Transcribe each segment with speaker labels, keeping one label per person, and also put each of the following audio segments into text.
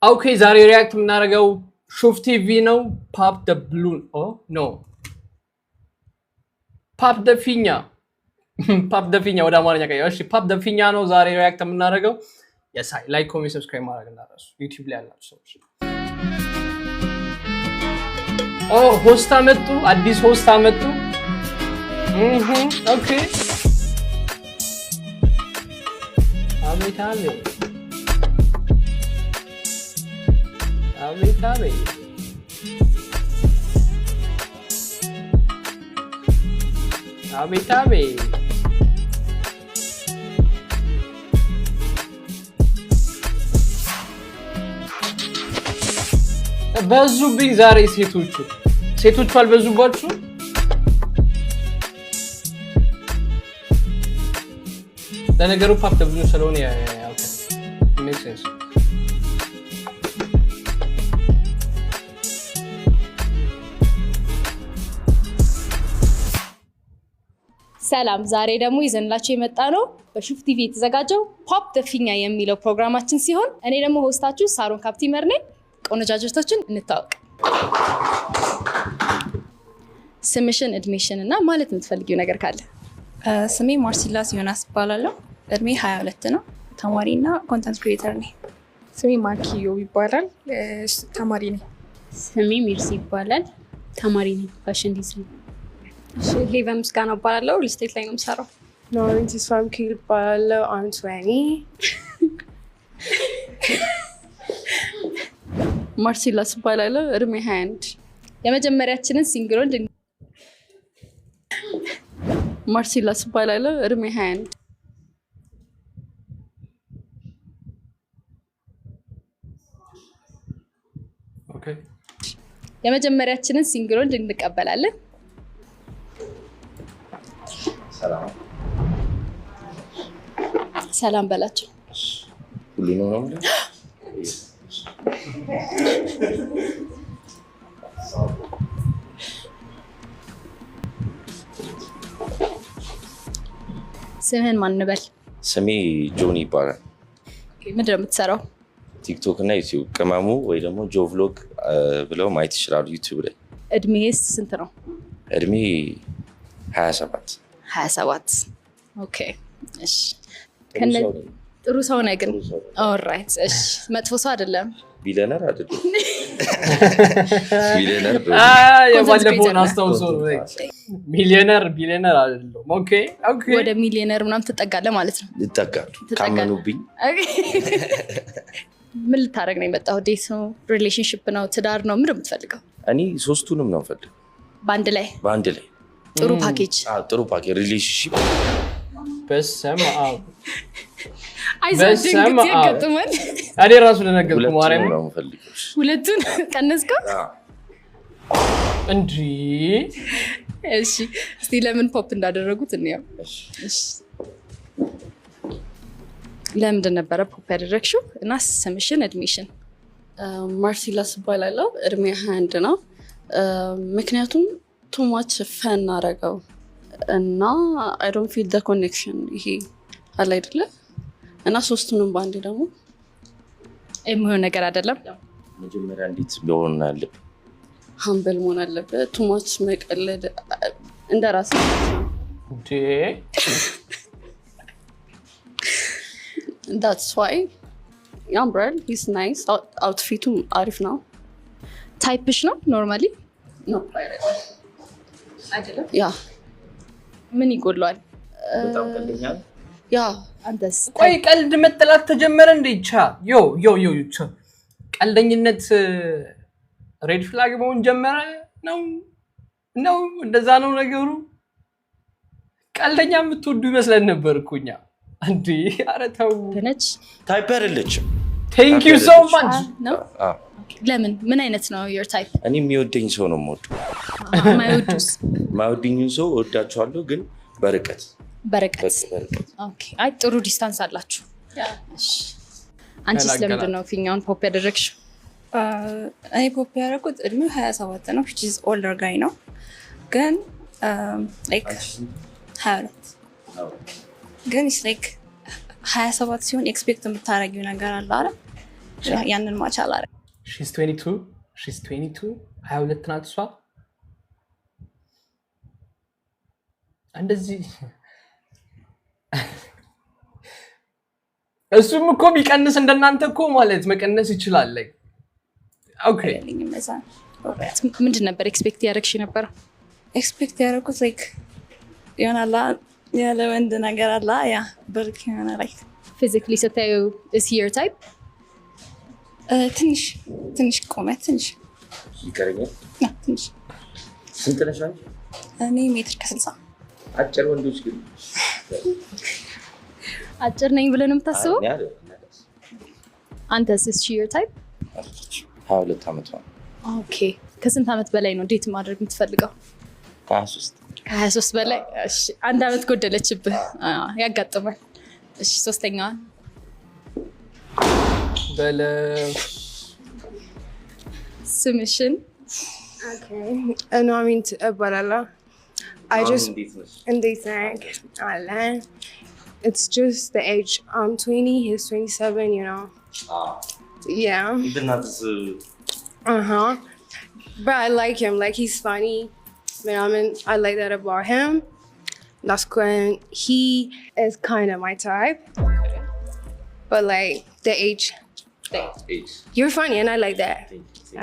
Speaker 1: Okay, ዛሬ ሪያክት የምናደርገው ሹፍ ቲቪ ነው። ፓፕ ደ ብሉን ኖ ፓፕ ደ ፊኛ ፓፕ ደ ፊኛ ወደ አማርኛ ቀይረው። እሺ ፓፕ ደ ፊኛ ነው ዛሬ ሪያክት የምናደርገው። የሳይ ላይክ ኮሜንት ሰብስክራይብ ማድረግ እንዳትረሱ ዩቲዩብ ላይ ያላችሁ ሰዎች። ሆስት አመጡ፣ አዲስ ሆስት አመጡ። ኦኬ አቤት አቤት አቤት አቤት አቤት አቤት በዙብኝ ዛሬ ሴቶቹ አልበዙባችሁ? ለነገሩ ፓፕ ደ ብሉን ስለሆነ ሜክ ሴንስ።
Speaker 2: ሰላም ዛሬ ደግሞ ይዘንላችሁ የመጣ ነው በሹፍ ቲቪ የተዘጋጀው ፓፕ ደ ፊኛ የሚለው ፕሮግራማችን ሲሆን እኔ ደግሞ ሆስታችሁ ሳሮን ካፕቲመር ነኝ። ቆነጃጅቶችን እንታወቅ። ስምሽን፣ እድሜሽን እና ማለት የምትፈልጊው ነገር ካለ?
Speaker 3: ስሜ ማርሲላስ ዮናስ ይባላለሁ። እድሜ 22 ነው። ተማሪና ኮንተንት ክሪኤተር ነኝ።
Speaker 4: ስሜ ማኪዮ ይባላል። ተማሪ ነኝ።
Speaker 5: ስሜ ሚርሲ ይባላል። ተማሪ ነኝ። ፋሽን ዲዛይን።
Speaker 6: ሄቨን ምስጋና እባላለሁ። ሪል ስቴት ላይ ነው የምሰራው።
Speaker 4: ኖሪን ተስፋም ኪል ይባላለሁ። አም 20
Speaker 3: ማርሲላስ ይባላለሁ። እድሜ 21
Speaker 2: የመጀመሪያችንን ሲንግሎን
Speaker 3: ማርሲላስ ይባላለሁ። እድሜ 21
Speaker 1: ኦኬ
Speaker 2: የመጀመሪያችንን ሲንግሎን እንቀበላለን። ሰላም በላቸው።
Speaker 7: ሁሉ ነው ማለት
Speaker 2: ስምህን ማን እንበል?
Speaker 7: ስሜ ጆኒ ይባላል።
Speaker 2: ምንድን ነው የምትሰራው?
Speaker 7: ቲክቶክ እና ዩቲዩብ ቅመሙ ወይ ደግሞ ጆ ቭሎግ ብለው ማየት ይችላሉ ዩቲዩብ ላይ።
Speaker 2: እድሜስ ስንት ነው?
Speaker 7: እድሜ 27
Speaker 2: 27 ኦኬ እሺ። ጥሩ ሰው ነህ ግን? ኦልራይት እሺ። መጥፎ ሰው አይደለም?
Speaker 7: ቢሊየነር አይደለም። ቢሊየነር
Speaker 1: የባለፈውን አስታውሶ ነው። ሚሊየነር አይደለም። ኦኬ
Speaker 2: ወደ ሚሊየነር ምናምን ትጠጋለህ ማለት ነው?
Speaker 7: ልጠጋሉ ካመኑብኝ።
Speaker 2: ምን ልታደርግ ነው የመጣው? ዴት ነው? ሪሌሽንሽፕ ነው? ትዳር ነው? ምንድን ነው የምትፈልገው?
Speaker 7: እኔ ሶስቱንም ነው የምፈልገው።
Speaker 2: በአንድ ላይ ጥሩ ፓኬጅ
Speaker 7: ሪሌሽንሽፕ።
Speaker 1: በስመ አብ
Speaker 2: አይዘንግጥ
Speaker 1: እኔ ራሱ ለነገርኩ ማርያም
Speaker 7: ነው የምፈልገው።
Speaker 2: ሁለቱን ቀነስከው
Speaker 1: እንጂ።
Speaker 2: እሺ እስቲ ለምን ፖፕ እንዳደረጉት እንየው። እሺ ለምንድን ነበረ ፖፕ ያደረግሽው? እና ስምሽን፣ እድሜሽን?
Speaker 3: ማርሲላስ ይባላለሁ። እድሜ 21 ነው። ምክንያቱም ቱ ማች ፈን አደረገው እና አይ ዶንት ፊል ዘ ኮኔክሽን ይሄ አለ አይደለ? እና ሶስቱንም በአንዴ ደግሞ
Speaker 2: የሚሆን ነገር አይደለም።
Speaker 7: መጀመሪያ እንዴት ቢሆን አለብህ?
Speaker 3: ሀምብል መሆን አለበት። ቱ ማች መቀለድ እንደራስ
Speaker 1: እንዴ።
Speaker 3: that's why ያምራል። he's nice outfit አሪፍ ነው።
Speaker 2: ታይፕሽ ነው ኖርማሊ?
Speaker 3: ነው አይደለም? ያ
Speaker 2: ምን ይጎለዋል?
Speaker 7: በጣም ቀልደኛል።
Speaker 3: ያ
Speaker 2: አንተስ?
Speaker 1: ቆይ ቀልድ መጠላት ተጀመረ እንዴ? ቻ ቀልደኝነት ሬድ ፍላግ መሆን ጀመረ ነው? እንደዛ ነው ነገሩ? ቀልደኛ የምትወዱ ይመስለን ነበር እኮ እኛ። እንዴ ኧረ ተው።
Speaker 2: ነች
Speaker 7: ታይፕ አይደለችም።
Speaker 1: ቴንክ ዩ ሶ ማች
Speaker 2: ነው። ለምን? ምን አይነት ነው your type?
Speaker 7: እኔ የሚወደኝ ሰው ነው የምወደው። ማይወደኝን ሰው እወዳቸዋለሁ ግን በርቀት።
Speaker 2: ኦኬ አይ ጥሩ ዲስታንስ አላችሁ። እሺ አንቺስ ለምንድን ነው ፊኛውን ፖፕ ያደረግሽው?
Speaker 3: እኔ ፖፕ ያደረኩት እድሜው 27 ነው which is older guy ነው ግን like 22 ግን it's like 27 ሲሆን ኤክስፔክት የምታረጊው ነገር አለ አይደል?
Speaker 6: ያንን ማች አላረግም።
Speaker 1: she's 22 22 ናት እሷ እንደዚህ እሱም እኮ ቢቀንስ እንደናንተ እኮ ማለት መቀነስ ይችላል ላይ ኦኬ
Speaker 2: ምንድን ነበር ኤክስፔክት ያደረግሽ ነበር?
Speaker 6: ኤክስፔክት ያደረኩት ላይክ ይሆናላ ያለ ወንድ ነገር አላ ያ ብርክ ይሆናል ላይክ
Speaker 2: ፊዚካሊ ስታዩ is he your type?
Speaker 6: ትንሽ ቁመት ትንሽ
Speaker 7: ይቀርኛል
Speaker 6: ትንሽ
Speaker 7: ስንት ነሽ አንቺ?
Speaker 6: እኔ ሜትር ከ60
Speaker 7: አጭር ወንዶች ግን
Speaker 2: አጭር ነኝ ብለህ ነው የምታስበው? አንተስ is she your type?
Speaker 7: 22 ዓመት ነው።
Speaker 2: ኦኬ ከስንት ዓመት በላይ ነው ዴት ማድረግ የምትፈልገው?
Speaker 7: 23
Speaker 2: በላይ እሺ አንድ ዓመት ጎደለችብህ ያጋጥማል እሺ ሶስተኛዋ
Speaker 1: በለ
Speaker 2: ስምሽን
Speaker 4: No, I mean, Balala. I just, and they think, it's just the age. I'm 20, he's 27, you know. Yeah. But I like him. Like, he's funny. I like that about him. That's when he is kind of my type. But like, the age. You're funny, and I like that.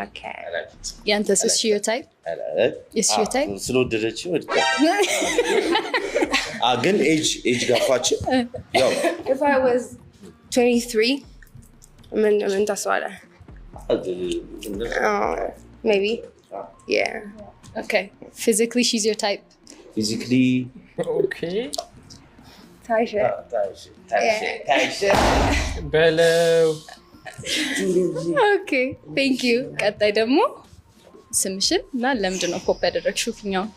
Speaker 4: Okay.
Speaker 2: ያንተስ is she your type? Is she your type?
Speaker 7: ስለወደደችው ግን ኤጅ ጋፋችን ያው
Speaker 4: If I was 23, ምን ታስባለህ? Maybe. Yeah.
Speaker 2: Okay. Physically she's your type.
Speaker 7: physically
Speaker 1: okay
Speaker 4: Taisha.
Speaker 1: በለው
Speaker 2: Okay. Thank you. ቀጣይ ደግሞ ስምሽን እና ለምንድን ነው ፖፕ ያደረግሽው ፊኛውን?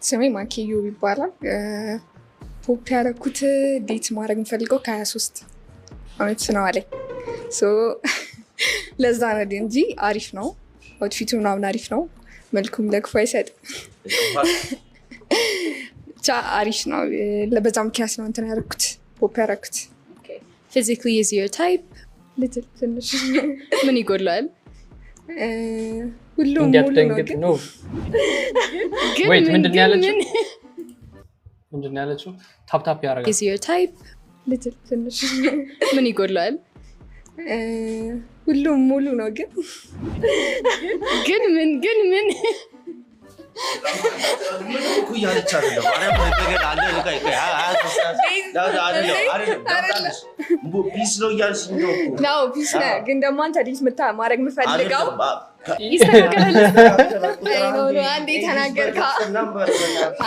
Speaker 4: ስሜ ማኪዩ ይባላል። ፖፕ ያደረኩት ዴት ማድረግ የምፈልገው ከ23 ዓመት ነው አለኝ። ለዛ ነው እንጂ አሪፍ ነው። አውትፊቱ ምናምን አሪፍ ነው። መልኩም ለክፉ አይሰጥም። ብቻ አሪፍ ነው። ለበዛ ምክንያት ነው እንትን ያደረኩት ፖፕ ያደረኩት።
Speaker 2: Physically is your type?
Speaker 4: ልትል ትንሽ
Speaker 2: ምን ይጎድላል?
Speaker 4: ሁሉም ሙሉ ነው
Speaker 1: እንዲያትደንግጥ
Speaker 4: ግን
Speaker 1: ነው wait ምንድን ያለችው ታፕ ያደርጋል
Speaker 2: is your type?
Speaker 4: ልትል ትንሽ
Speaker 2: ምን ይጎድላል?
Speaker 4: ሁሉም ሙሉ ነው ግን
Speaker 2: ምን
Speaker 7: ኩያለች አይደለም ፒስ ነው እያልሽኝ ነው እኮ
Speaker 4: ነው ፒስ ነው ግን ደግሞ አንተ ዲስ ማድረግ የምፈልገው
Speaker 2: ይስተካከላል።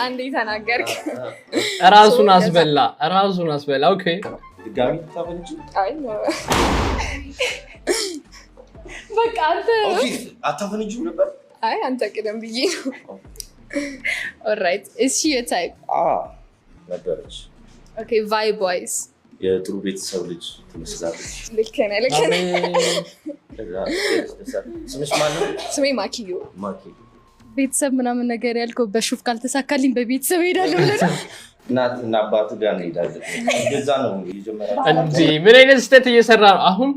Speaker 4: አንዴ ተናገርክ
Speaker 1: ራሱን አስበላ ኦኬ
Speaker 7: ድጋሚ ታበልጭ
Speaker 4: አይ በቃ አንተ
Speaker 7: አታፈንጂው ነበር
Speaker 4: አይ አንተ ቅደም ብዬ ነው
Speaker 2: alright is she your type?
Speaker 7: ነበረች
Speaker 2: okay vibe wise
Speaker 7: የጥሩ ቤተሰብ ልጅ ትመስላለች።
Speaker 4: ልክ ነህ
Speaker 7: ስምሽ ማን ነው?
Speaker 4: ስሜ ማኪዩ
Speaker 2: ቤተሰብ ምናምን ነገር ያልከው በሹፍ ካልተሳካልኝ በቤተሰብ ሄዳለሁ ብለህ
Speaker 7: እናትና አባቱ ጋር እንሄዳለን እንደዛ ነው የጀመረው
Speaker 1: እንዴ ምን አይነት ስህተት እየሰራ ነው አሁን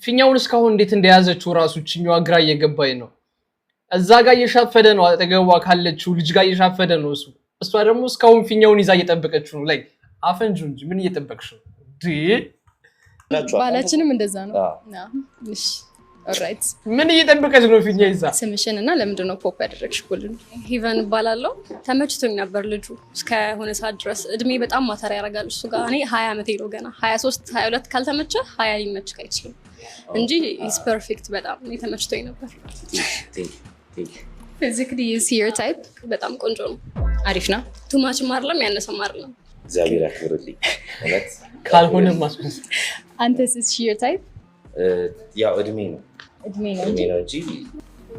Speaker 1: ፊኛውን እስካሁን እንዴት እንደያዘችው ራሱ ቺኛዋ ግራ እየገባኝ ነው እዛ ጋር እየሻፈደ ነው አጠገቧ ካለችው ልጅ ጋር እየሻፈደ ነው እሷ ደግሞ እስካሁን ፊኛውን ይዛ እየጠበቀችው ነው like አፈንጁ እንጂ ምን እየጠበቅሽ ነው
Speaker 2: ባላችንም እንደዛ ነው እሺ alright
Speaker 1: ምን እየጠበቀች ነው ፊኛ ይዛ
Speaker 2: ስምሽን እና ለምንድን ነው ፖፕ ያደረግሽው ሁሉን
Speaker 6: ሂቨን እባላለሁ። ተመችቶኝ ነበር ልጁ እስከ ሆነ ሰዓት ድረስ እድሜ በጣም ማተር ያደርጋል እሱ ጋር እኔ 20 ዓመቴ ነው ገና 23 22 ካልተመቸ 20 ሊመችክ አይችልም እንጂ is perfect በጣም እኔ ተመችቶኝ ነበር።
Speaker 2: physically is your type?
Speaker 6: በጣም ቆንጆ ነው
Speaker 2: አሪፍ ነው
Speaker 6: too much ማርለም ያነሰም ማርለም
Speaker 7: እግዚአብሔር ያክብርልኝ ማለት
Speaker 1: ካልሆነ ማስመስ
Speaker 2: አንተስ is she your type?
Speaker 7: ያው እድሜ ነው እንጂ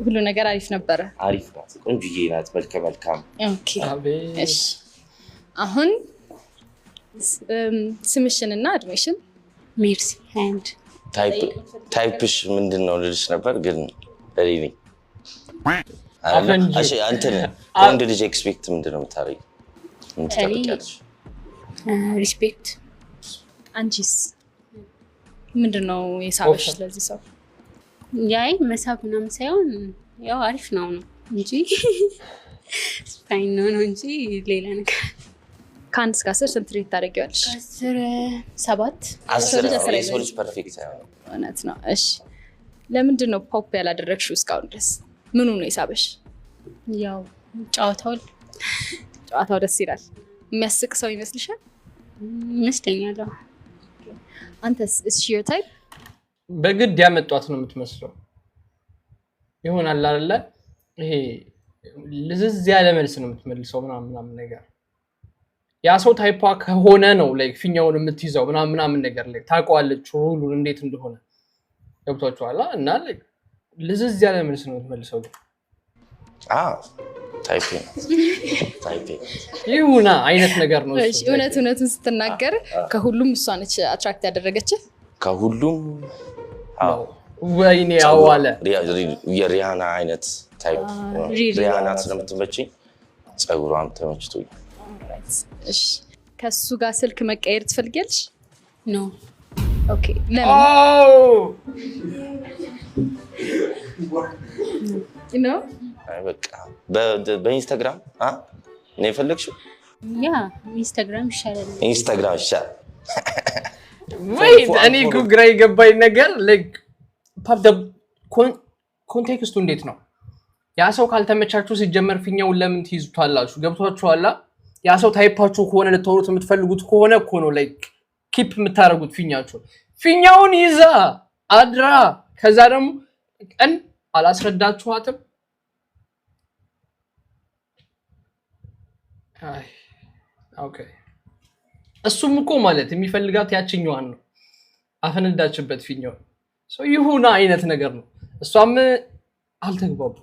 Speaker 2: ሁሉ ነገር አሪፍ ነበረ
Speaker 7: አሪፍ ናት ቆንጆዬ ናት መልካም
Speaker 2: ኦኬ እሺ አሁን ስምሽንና እድሜሽን
Speaker 5: ሜርሲ ሃንድ
Speaker 7: ታይፕሽ ምንድነው ልልሽ ነበር ግን ለኔ አንተ ወንድ ልጅ ኤክስፔክት ምንድነው የምታደርጊው
Speaker 5: ሪስፔክት
Speaker 2: አንቺስ ምንድነው የሳበሽ ለዚህ ሰው?
Speaker 5: ያይ መሳብ ምናምን ሳይሆን ያው አሪፍ ነው እንጂ ስፓይን ነው እንጂ ሌላ ነገር።
Speaker 2: ከአንድ እስከ 10 ስንት ሬት ታደርጊዋለሽ?
Speaker 5: 7
Speaker 7: የሰው ልጅ ፐርፌክት አይሆንም።
Speaker 2: እውነት ነው። እሺ ለምንድን ነው ፖፕ ያላደረግሽው እስካሁን ድረስ? ምኑ ነው የሳበሽ?
Speaker 5: ያው ጨዋታው
Speaker 2: ደስ ይላል። የሚያስቅ ሰው ይመስልሻል?
Speaker 5: ይመስለኛል።
Speaker 2: አንተስ is she your type?
Speaker 1: በግድ ያመጣት ነው የምትመስለው። ይሆናል አይደለ? ይሄ ልዝዝ ያለ መልስ ነው የምትመልሰው ምናምን ነገር። ያ ሰው ታይፓ ከሆነ ነው ላይክ ፊኛውን የምትይዘው ምናምን ነገር ላይ ታውቀዋለች ሁሉን እንዴት እንደሆነ ገብቷችኋል። እና ላይክ ልዝዝ ያለ መልስ ነው የምትመልሰው።
Speaker 7: ታይፒንግ
Speaker 1: ይሁና አይነት ነገር ነው
Speaker 2: እሺ እውነቱን ስትናገር ከሁሉም እሷ ነች አትራክት ያደረገች
Speaker 7: ከሁሉም
Speaker 1: ወይኔ አዋለ
Speaker 7: የሪያና አይነት ታይፕ ሪያና ስለምትመጪኝ ጸጉሯም ተመችቶኝ
Speaker 2: እሺ ከሱ ጋር ስልክ መቀየር ትፈልጊያለሽ?
Speaker 5: ኖ
Speaker 2: ኦኬ ለምን ነው
Speaker 7: በቃ በኢንስታግራም ነው የፈለግሽው?
Speaker 5: ያ ኢንስታግራም ይሻላል።
Speaker 7: ኢንስታግራም ይሻላል።
Speaker 1: ወይት እኔ ግራ የገባኝ ነገር ላይክ ፓፕ ኮንቴክስቱ እንዴት ነው? ያ ሰው ካልተመቻችሁ ሲጀመር ፊኛውን ለምን ትይዙታላችሁ? ገብቷችኋል? ያ ሰው ታይፓችሁ ከሆነ ልትወሩት የምትፈልጉት ከሆነ እኮ ነው ላይክ ኪፕ የምታደርጉት ፊኛውን ይዛ አድራ ከዛ ደግሞ ቀን አላስረዳችኋትም። ኦኬ እሱም እኮ ማለት የሚፈልጋት ያችኛዋን ነው አፈነዳችበት ፊኛው ሰው ይሁና አይነት ነገር ነው። እሷም አልተግባቡ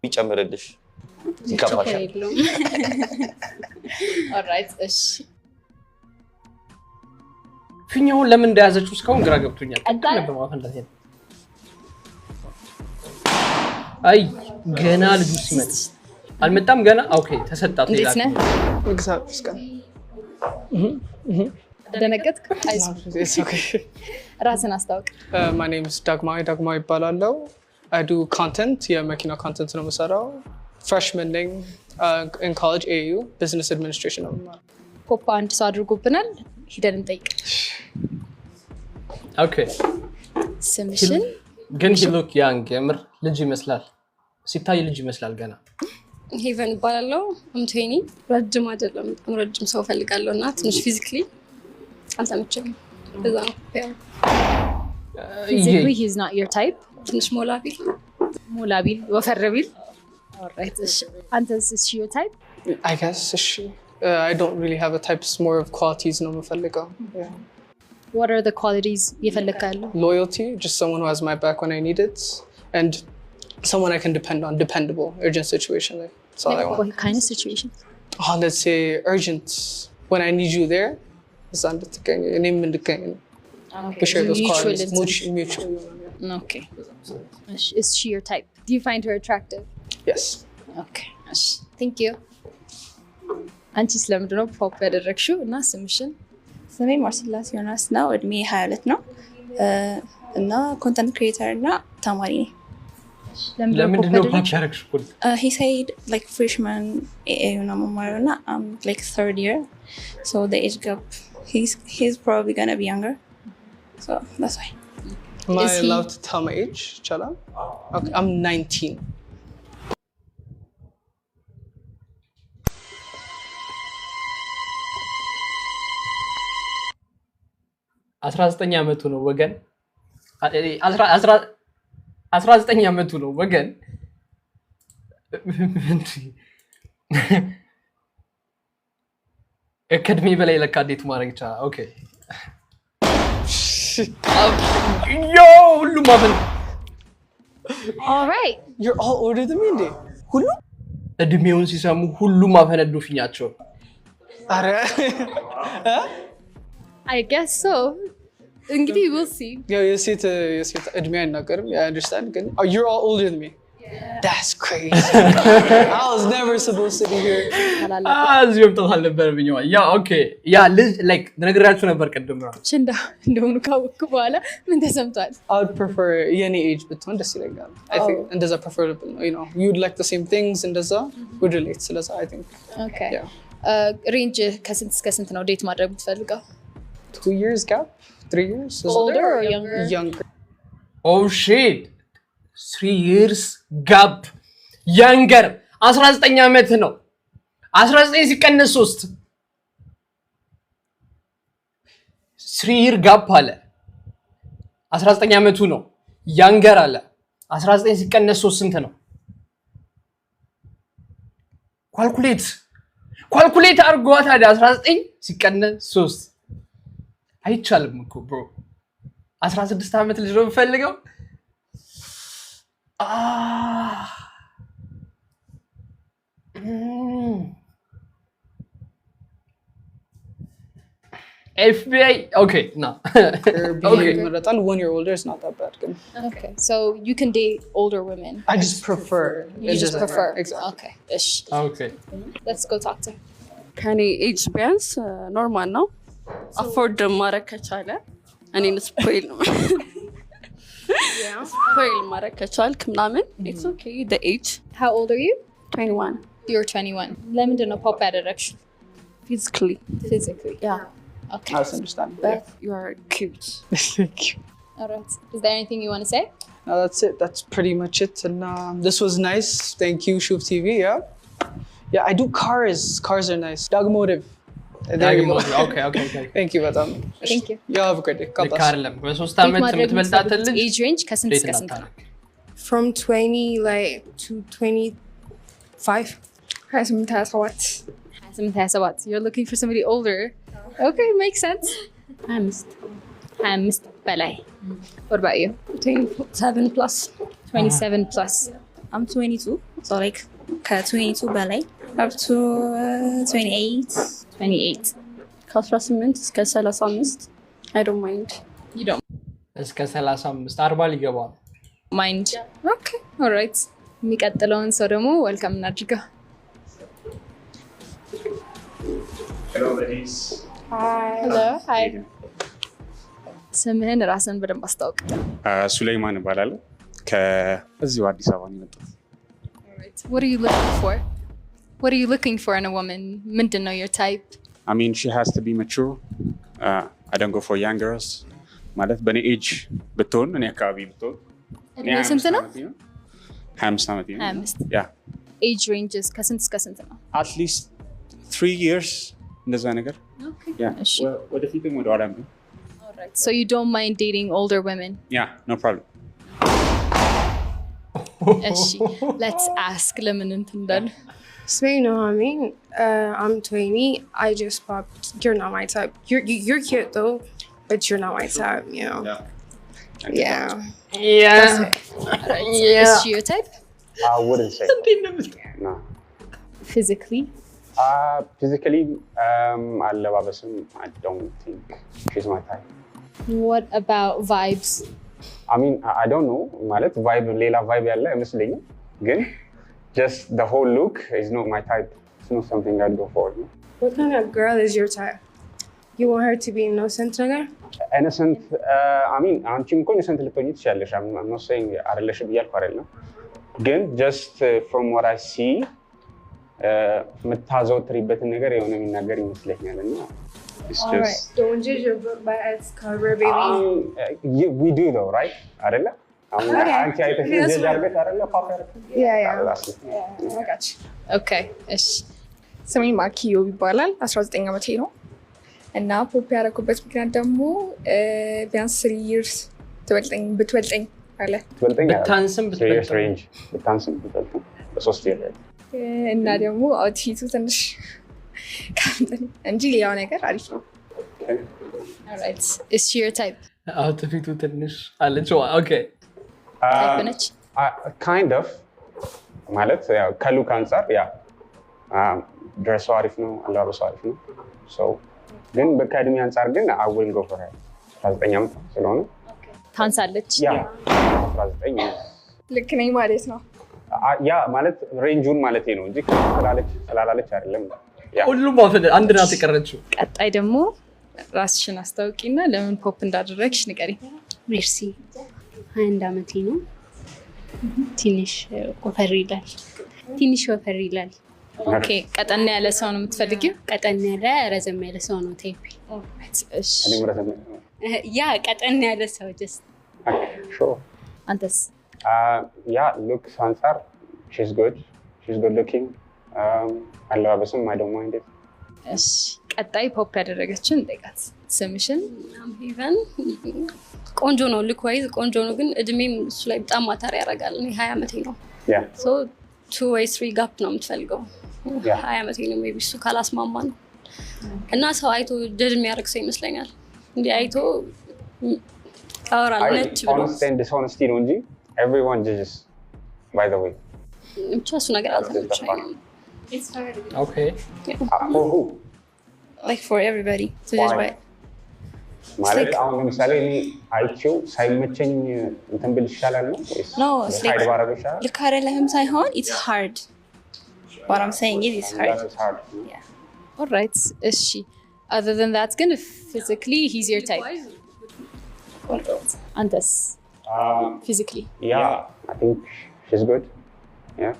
Speaker 7: ይጨምርልሽ ይከፋሻል።
Speaker 2: ኦልራይት እሺ
Speaker 1: ፊኛውን ለምን እንደያዘችው እስካሁን ግራ ገብቶኛል። ነበር ማፈንዳት ነው። አይ ገና ልጁ ሲመጣ አልመጣም ገና። ኦኬ ተሰጣት
Speaker 2: እንዴት ነህ?
Speaker 8: እግዚአብሔር ይመስገን።
Speaker 2: ደነገጥክ?
Speaker 8: It's okay.
Speaker 2: ራስን አስታውቅ።
Speaker 8: My name is ዳግማዊ ይባላለሁ። I do content, የመኪና content ነው የምሰራው። Freshman ነኝ in college AU business administration ነው የምማረው።
Speaker 2: ፖፕ አንድ ሰው አድርጎብናል። ሂደን እንጠይቅ።
Speaker 1: ኦኬ
Speaker 2: ስምሽን
Speaker 1: ግን he look young የምር ልጅ ይመስላል። ሲታይ ልጅ ይመስላል ገና።
Speaker 6: ሄቨን ይባላለሁ። አምቴኒ ረጅም አይደለም በጣም ረጅም ሰው ፈልጋለሁ እና ትንሽ ፊዚካሊ አልተመቸኝም። በዛ ነው
Speaker 2: physically he's not your type?
Speaker 6: ትንሽ
Speaker 2: ሞላቢል ወፈረቢል። ኦልራይት እሺ አንተስ is she your type?
Speaker 8: I guess I don't really have a type, it's more of qualities ነው የምፈልገው. Yeah.
Speaker 2: What are the qualities የፈለካለሁ?
Speaker 8: Loyalty, just someone who has my back when I need it, and someone I can depend on, dependable, urgent situation. That's all I want.
Speaker 2: What kind of situation?
Speaker 8: Let's say urgent, when I need you there. It's undertaking.
Speaker 2: Okay.
Speaker 8: Share those
Speaker 2: Mutual
Speaker 8: qualities. Mutual.
Speaker 2: Okay. Is she your type? Do you find her attractive?
Speaker 8: Yes.
Speaker 2: Okay. Thank you. አንቺ ስለምንድን ነው ፖፕ ያደረግሽው እና ስምሽን?
Speaker 9: ስሜ ማርሲላስ ዮናስ ነው። እድሜ 22 ነው እና ኮንተንት ክሪኤተር እና ተማሪ ነኝ።
Speaker 1: ለምንድን ነው ፖፕ ያደረግሽው?
Speaker 9: He said like freshman AU ነው የምማረው እና I'm like third year, so the age gap he's probably gonna be younger, so that's why.
Speaker 8: Am I allowed to tell my age? Chala? Okay, I'm 19.
Speaker 1: አስራዘጠኝ አመቱ ነው ወገን። 19 አመቱ ነው ወገን። ከእድሜ በላይ ለካ እንዴት ማድረግ ይቻላል? ኦኬ ዮ ሁሉም አፈን
Speaker 2: Alright.
Speaker 8: You're all older than me, Indy. ሁሉ
Speaker 1: እድሜውን ሲሰሙ ሁሉም አፈነዱ ፊኛቸው።
Speaker 8: አረ
Speaker 2: I guess so. እንግዲህ we'll see.
Speaker 8: የሴት እድሜ አይናገርም። I understand. You're all older than me. That's crazy. I was never supposed to be here.
Speaker 1: እዚህ መምጣት አልነበረብኝ። ያ ኦኬ ያ ልጅ ላይክ ነግራችሁ ነበር ቀደም ነው
Speaker 2: እንደሆኑ ካወቅኩ በኋላ ምን ተሰምቷል?
Speaker 8: I would prefer any age በትሆን ደስ ይለኛል. I think እንደዛ preferable ነው. You know, you would like the same things እንደዛ would relate ስለዛ I think.
Speaker 2: Okay. ሬንጅ ከስንት እስከ ስንት ነው ዴት ማድረግ የምትፈልገው?
Speaker 8: 2 years gap? 3 years?
Speaker 2: Older or younger?
Speaker 8: Younger.
Speaker 1: Oh shit. 3 years gap. Younger. 19 ዓመት ነው። 19 ሲቀነስ 3 3 year gap አለ። 19 ዓመቱ ነው። younger አለ። 19 ሲቀነስ 3 ስንት ነው? ካልኩሌት አድርጓ ታዲያ 19 ሲቀነስ 3 አይቻልም እኮ ብሮ 16 ዓመት ልጅ ነው የምፈልገው። FBI okay no
Speaker 8: okay መረጣል 1 year older is not that bad.
Speaker 2: Okay so you can date older women.
Speaker 8: I just prefer.
Speaker 2: You just prefer.
Speaker 8: Exactly.
Speaker 2: Okay ish.
Speaker 1: Okay
Speaker 2: let's go talk to her.
Speaker 3: ከኔ ኤጅ ቢያንስ ኖርማል ነው አፎርድ ማድረግ ከቻለ እኔን ስፖይል ነው ስፖይል ማድረግ ከቻልክ ምናምን it's okay the age.
Speaker 2: How old are you?
Speaker 3: 21.
Speaker 2: You're 21. ለምንድን ነው ፖፕ ያደረግሽው?
Speaker 3: Physically.
Speaker 2: Yeah. Okay.
Speaker 8: I understand.
Speaker 3: But you are cute.
Speaker 8: Thank you.
Speaker 2: All right. Is there anything you want to say?
Speaker 8: No, that's it. That's pretty much it. And this was nice. Thank you, Shoop TV. Yeah, I do cars. Cars are nice. Dogmotive. There you go.
Speaker 1: Okay.
Speaker 8: Thank you, madam.
Speaker 2: Thank you.
Speaker 8: You have a great day. God bless.
Speaker 1: ካርለም በ3 ዓመት የምትበልጣት ልጅ
Speaker 2: age range ከስንት እስከ ስንት ነው?
Speaker 4: From 20 like to 25.
Speaker 2: 27. You're looking for somebody older. Okay, makes sense. 25 በላይ. What about you?
Speaker 6: 27 plus.
Speaker 2: 27 plus.
Speaker 9: I'm 22, so like 22 በላይ up to 28.
Speaker 3: ከ18 እስከ 35 I don't mind.
Speaker 2: You don't
Speaker 1: እስከ 35 40 ሊገባ ነው።
Speaker 2: mind? Okay, all right. የሚቀጥለውን ሰው ደግሞ welcome እናድርገው.
Speaker 10: Hello ladies.
Speaker 2: Hello, hi. ስምህን ራስን በደንብ አስታውቅ።
Speaker 10: ሱሌይማን እባላለሁ ከዚሁ አዲስ አበባ ነው የመጣሁት።
Speaker 2: What are you looking for? What are you looking for in a woman? ምንድን ነው your type?
Speaker 10: I mean she has to be mature. I don't go for young girls. ማለት በኔ ኤጅ ብትሆን እኔ አካባቢ ብትሆን
Speaker 2: እድሜ ስንት ነው?
Speaker 10: 25 ዓመት ነው።
Speaker 2: 25.
Speaker 10: Yeah.
Speaker 2: Age ranges ከስንት እስከ ስንት ነው?
Speaker 10: At least 3 years እንደዛ ነገር።
Speaker 2: Okay.
Speaker 10: Yeah.
Speaker 2: እሺ.
Speaker 10: ወደፊትም ወደ ኋላም ነው።
Speaker 2: All right. So you don't mind dating older women?
Speaker 10: Yeah, no problem.
Speaker 2: እሺ. Let's ask ለምን እንትን እንዳሉ
Speaker 4: So you know what I mean? I'm 20. I just popped. You're not my type. You're cute though, but you're not my type. You know. Yeah.
Speaker 1: Yeah.
Speaker 2: All right. Is she your type?
Speaker 10: I wouldn't say. No.
Speaker 2: Physically?
Speaker 10: Physically, አለባበስም I don't think she's my type.
Speaker 2: What about vibes?
Speaker 10: I mean, I don't know. ማለት vibe ሌላ vibe ያለ አይመስለኝም ግን just the whole look is not my type. It's not something I'd go for. No?
Speaker 4: What kind of girl is your type? You want her to be innocent again?
Speaker 10: Innocent. I mean, አንቺም እኮ innocent ልትሆኚ ትችያለሽ. I'm not saying አይደለሽም እያልኩ አይደለም ግን just from what I see የምታዘወትሪበትን ነገር የሆነ የሚናገር ይመስለኛል እና it's
Speaker 4: All right. Don't judge a book by its cover, baby.
Speaker 10: we do though, right? አይደለ? አንቺ አይተሽ ጀጅ አድርገሽ አይደለ?
Speaker 4: Yeah.
Speaker 6: I got you.
Speaker 2: Okay. እሺ።
Speaker 6: ስሜ ማኪዮ ይባላል። 19 ዓመቴ ነው እና ፖፕ ያደረኩበት ምክንያት ደግሞ ቢያንስ 3 years ብትበልጠኝ አለ
Speaker 1: ብታንስም
Speaker 10: ብትበልጠኝ በሶስት year
Speaker 6: እና ደግሞ አውትፊቱ ትንሽ እንጂ ሌላው ነገር አሪፍ ነው።
Speaker 2: All right. Is she your type?
Speaker 1: አውትፊቱ ትንሽ አለች። Okay.
Speaker 2: Type ነች?
Speaker 10: kind of ማለት ያው ከሉክ አንፃር ያ ድረሷ አሪፍ ነው፣ አለባበሷ አሪፍ ነው። so ግን ከእድሜ አንፃር ግን I will go for her 19 ዓመት ስለሆነ
Speaker 2: ታንሳለች።
Speaker 10: ያ 19
Speaker 6: ልክ ነኝ ማለት ነው።
Speaker 10: ያ ማለት ሬንጁን ማለት ነው እንጂ ስላላለች አይደለም።
Speaker 1: ሁሉም አንድ ናት የቀረችው።
Speaker 2: ቀጣይ ደግሞ ራስሽን አስታውቂና ለምን ፖፕ እንዳደረግሽ ንገሪ።
Speaker 5: ሜርሲ 21 ዓመቴ ነው። ትንሽ ወፈር ይላል።
Speaker 2: ኦኬ ቀጠን ያለ ሰው ነው የምትፈልጊው?
Speaker 5: ቀጠን ያለ ረዘም ያለ ሰው ነው ታይፕ።
Speaker 2: እሺ
Speaker 5: ያ ቀጠን ያለ ሰው ጀስት
Speaker 2: አንተስ?
Speaker 10: ያ ሉክስ አንፃር she's good looking አለባበስም I don't mind it።
Speaker 2: እሺ ቀጣይ ፖፕ ያደረገችን ጠይቃት። ስምሽን?
Speaker 6: ኢቨን ቆንጆ ነው ሉክ ዋይዝ ቆንጆ ነው፣ ግን እድሜም እሱ ላይ በጣም ማተር ያደርጋል። እኔ 20 ዓመቴ ነው። ሶ 2 ወይ 3 ጋፕ ነው የምትፈልገው። 20 ዓመቴ ነው ሜይ ቢ እሱ ካላስማማ ነው። እና ሰው አይቶ ጀጅ የሚያደርግ ሰው ይመስለኛል። እንዲህ አይቶ አወራል ነጭ ብሎ
Speaker 10: ሆነስቲ ነው እንጂ everyone judges by the way።
Speaker 6: ብቻ እሱ ነገር አልተመቸኝም።
Speaker 1: Okay.
Speaker 10: For who?
Speaker 9: Like for everybody to judge by
Speaker 10: ማለት አሁን ለምሳሌ እኔ አይቼው ሳይመቸኝ እንትን ብል ይሻላል ነው ወይስ
Speaker 9: no it's like ልክ አይደለም ሳይሆን it's hard. What I'm saying is it's hard. Yeah.
Speaker 2: All right. እሺ other than that ግን physically he's your type. አንተስ? Physically?
Speaker 10: Yeah, I think she's good. Yeah.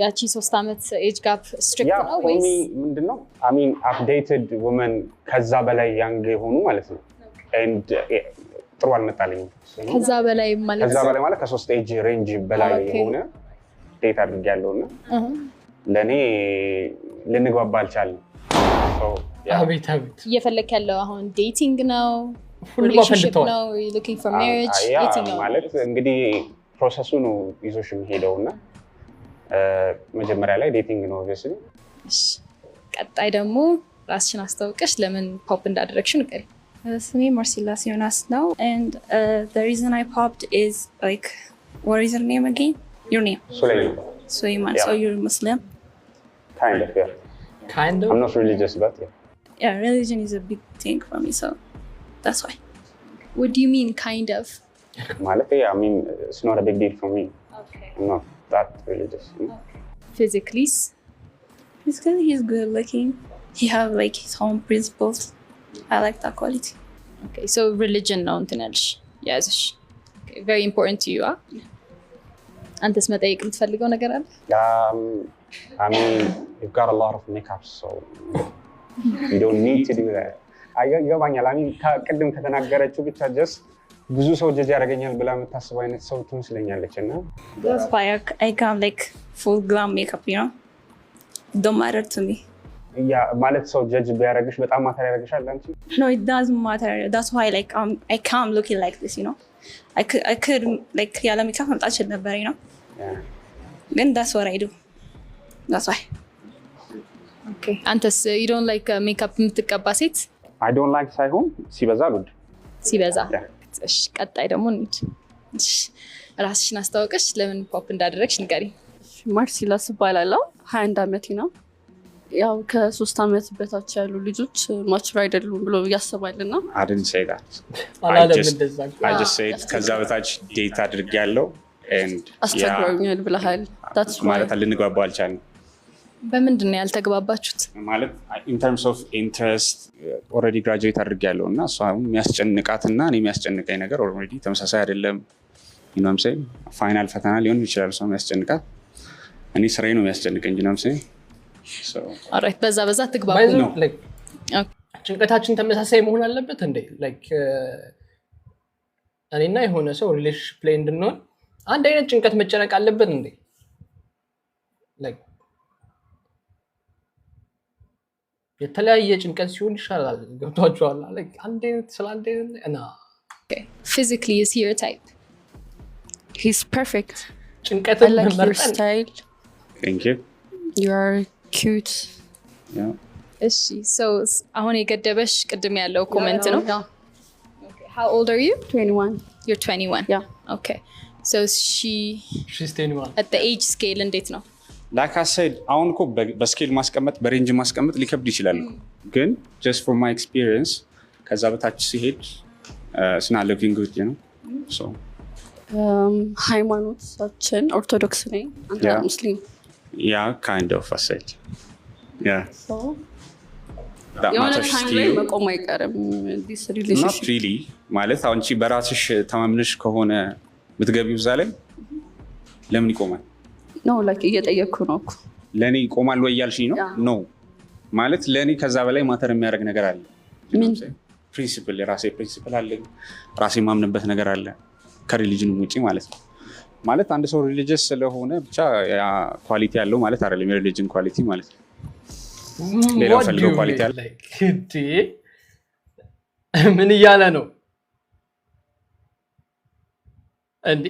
Speaker 2: ያቺ 3 ዓመት ኤጅ ጋፕ ስትሪክት ነው ወይስ
Speaker 10: ምንድነው? I mean updated women ከዛ በላይ ያንግ የሆኑ ማለት ነው። and ጥሩ አልመጣልኝም።
Speaker 2: ከዛ በላይ ማለት
Speaker 10: ከ3 ኤጅ ሬንጅ በላይ የሆነ ዴት አድርጌያለሁና ለኔ ልንግባባ አልቻልንም።
Speaker 1: አቤት
Speaker 2: እየፈለክ ያለው አሁን ዴቲንግ ነው?
Speaker 1: ሁሉም አፈልተዋል
Speaker 2: ነው? looking for marriage?
Speaker 10: ነው ማለት እንግዲህ ፕሮሰሱ ነው ይዞሽ የሚሄደውና መጀመሪያ ላይ ዴቲንግ ነው obviously።
Speaker 2: እሺ ቀጣይ ደግሞ ራስሽን አስተዋውቀሽ ለምን ፖፕ እንዳደረግሽ ንገሪ።
Speaker 9: ስሜ ማርሲላ ሲዮናስ ነው and the reason I popped is like what is your name again? Your name? Sulaiman. So you're Muslim?
Speaker 10: Kind of, yeah.
Speaker 1: Kind of?
Speaker 10: I'm not religious but
Speaker 9: yeah, religion is a big thing for me, so that's why.
Speaker 2: What do you mean kind of?
Speaker 10: ማለት I mean it's not a big deal for me.
Speaker 2: Okay.
Speaker 10: I'm not that religious.
Speaker 2: Physically
Speaker 9: he's good looking. He have like his own principles. I like that quality.
Speaker 2: Okay, so religion ነው እንትን ያልሽ ያዝሽ። Okay, very important to you. አንተስ መጠየቅ የምትፈልገው ነገር አለ?
Speaker 10: I mean you've got a lot of makeup, so you don't need to do that. ይገባኛል። I mean ቅድም ከተናገረችው ብቻ just ብዙ ሰው ጀጅ ያደርገኛል ብላ የምታስበው አይነት ሰው ትመስለኛለች እና
Speaker 9: that's why I can't like full glam makeup, you know. Don't matter to me.
Speaker 10: ያ ማለት ሰው ጀጅ ቢያደርግሽ በጣም ማተር ያደርግሻል አንቺ?
Speaker 9: No, it doesn't matter. That's why like I can't look like this, you know. I could like ያለ ሜካፕ መምጣት እችል ነበር, you know. Then that's what I do. That's why.
Speaker 2: Okay. አንተስ you don't like makeup የምትቀባ ሴት?
Speaker 10: I don't like ሳይሆን ሲበዛ ልድ
Speaker 2: ሲበዛ። እሺ ቀጣይ ደግሞ እንሂድ። እሺ ራስሽን አስተዋውቀሽ ለምን ፖፕ እንዳደረግሽ ንገሪ።
Speaker 3: ማርሲላ እባላለሁ። 21 ዓመቴ ነው። ያው ከ3 ዓመት በታች ያሉ ልጆች ማቹር አይደሉም ብሎ ያስባልና
Speaker 7: I didn't say that. I just said ከዛ በታች ዴት አድርጌያለሁ and
Speaker 3: አስተግባኛል ብለሃል። that's why
Speaker 7: ማለት ልንግባባ አልቻልንም።
Speaker 2: በምንድን ነው ያልተግባባችሁት?
Speaker 7: ማለት in terms of interest already graduate አድርጌያለሁ እና እሷ የሚያስጨንቃትና እኔ የሚያስጨንቀኝ ነገር already ተመሳሳይ አይደለም። you know what I'm saying? ፋይናል ፈተና ሊሆን ይችላል እሷ የሚያስጨንቃት፣ እኔ ስራዬ ነው የሚያስጨንቀኝ። you know what I'm saying? So
Speaker 2: alright በዛ ትግባቡ
Speaker 1: ነው። ጭንቀታችን ተመሳሳይ መሆን አለበት እንዴ? like እኔና የሆነ ሰው ሪሌሽንሺፕ ላይ እንድንሆን አንድ አይነት ጭንቀት መጨነቅ አለበት እንዴ? like የተለያየ ጭንቀት ሲሆን ይሻላል። ገብቷችኋል? like አንድ አይነት ስላንተ እና
Speaker 2: okay physically is your type?
Speaker 3: he's perfect.
Speaker 1: ጭንቀትን
Speaker 3: I like your
Speaker 1: መርጠን
Speaker 3: style.
Speaker 7: thank you.
Speaker 3: You are cute.
Speaker 7: Yeah.
Speaker 2: እሺ so አሁን የገደበሽ ቅድም ያለው ኮሜንት ነው። Okay, how old are you?
Speaker 3: 21.
Speaker 2: You're 21.
Speaker 3: Yeah.
Speaker 2: Okay, so
Speaker 1: she's 21
Speaker 2: at the age scale እንዴት ነው?
Speaker 7: like I said አሁን እኮ በስኬል ማስቀመጥ በሬንጅ ማስቀመጥ ሊከብድ ይችላል፣ ግን just from my experience ከዛ በታች ሲሄድ it's not looking good, you know. So
Speaker 3: ሃይማኖታችን ኦርቶዶክስ ነኝ አንተ
Speaker 7: Yeah.
Speaker 3: ሙስሊም
Speaker 7: Yeah, kind of I said. Yeah.
Speaker 3: so
Speaker 7: That
Speaker 3: የሆነ
Speaker 7: matters
Speaker 3: ታይም
Speaker 7: to
Speaker 3: ላይ
Speaker 7: you.
Speaker 3: መቆም አይቀርም this
Speaker 7: Not
Speaker 3: relationship
Speaker 7: really. ማለት አንቺ በራስሽ ተማምነሽ ከሆነ የምትገቢው እዛ ላይ ለምን ይቆማል?
Speaker 3: ነው like እየጠየቅኩ ነው እኮ
Speaker 7: ለእኔ ይቆማል ወይ እያልሽኝ ነው?
Speaker 3: Yeah.
Speaker 7: ኖ ማለት ለእኔ ከዛ በላይ ማተር የሚያደርግ ነገር አለ።
Speaker 3: ምን?
Speaker 7: ፕሪንሲፕል የራሴ ፕሪንሲፕል አለኝ። ራሴ የማምንበት ነገር አለ ከሪሊጅን ውጪ ማለት ነው። ማለት አንድ ሰው ሪሊጂየስ ስለሆነ ብቻ ያ ኳሊቲ ያለው ማለት አይደለም። የሪሊጅን ኳሊቲ ማለት ነው። ሌላ
Speaker 1: What do
Speaker 7: ፈልገው
Speaker 1: you
Speaker 7: ኳሊቲ
Speaker 1: mean?
Speaker 7: አለ።
Speaker 1: Like, እንዴ ምን እያለ ነው እንዴ?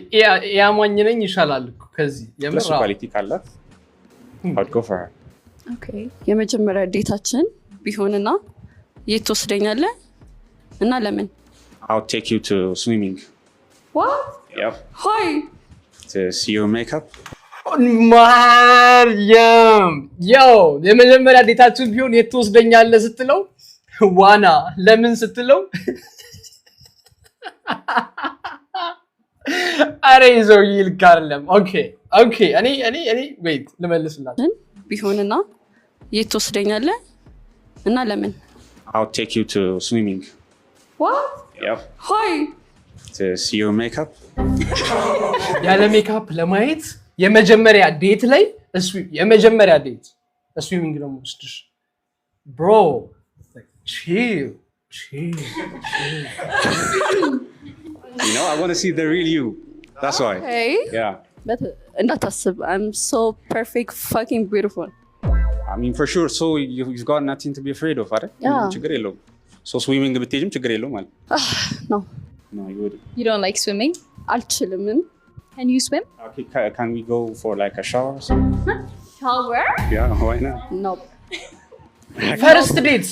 Speaker 1: ያማኝ ነኝ ይሻላል እኮ ከዚህ
Speaker 7: ለሱ
Speaker 1: የምራ
Speaker 7: ኳሊቲ ካላት I'd go for her.
Speaker 3: ኦኬ የመጀመሪያ ዴታችን ቢሆንና የት ትወስደኛለህ እና ለምን
Speaker 7: I'll take you to swimming.
Speaker 3: what
Speaker 7: Yep.
Speaker 3: hi
Speaker 7: To see your makeup.
Speaker 1: ማርያም ያው የመጀመሪያ ዴታችሁ ቢሆን የት ትወስደኛለህ ስትለው ዋና ለምን ስትለው አሬ ይዘው ይልክ አይደለም። ኦኬ እኔ ዌይት ልመልስላችሁ
Speaker 3: ቢሆንና የት ትወስደኛለህ እና ለምን
Speaker 7: I'll take you to swimming.
Speaker 3: what
Speaker 7: Yep.
Speaker 3: hi
Speaker 7: To see your makeup.
Speaker 1: ያለ ሜካፕ ለማየት የመጀመሪያ ዴት ላይ የመጀመሪያ ዴት ስዊሚንግ ነው የምወስድሽ ብሮ ቺል
Speaker 7: You know, I want to see the real you. That's why.
Speaker 3: hey
Speaker 7: Yeah.
Speaker 3: but እንዳታስብ I'm so perfect fucking beautiful
Speaker 7: I mean, for sure. So you've got nothing to be afraid of, right?
Speaker 3: Yeah.
Speaker 7: ችግር የለውም። So swimming ብትሄጂም ችግር የለውም ማለት
Speaker 3: no
Speaker 7: No, you wouldn't.
Speaker 2: You don't like swimming?
Speaker 3: አልችልም
Speaker 2: Can you swim?
Speaker 7: Okay, can we go for like a shower or something?
Speaker 3: shower
Speaker 7: Yeah, why not?
Speaker 3: no
Speaker 1: ፈርስት ዴት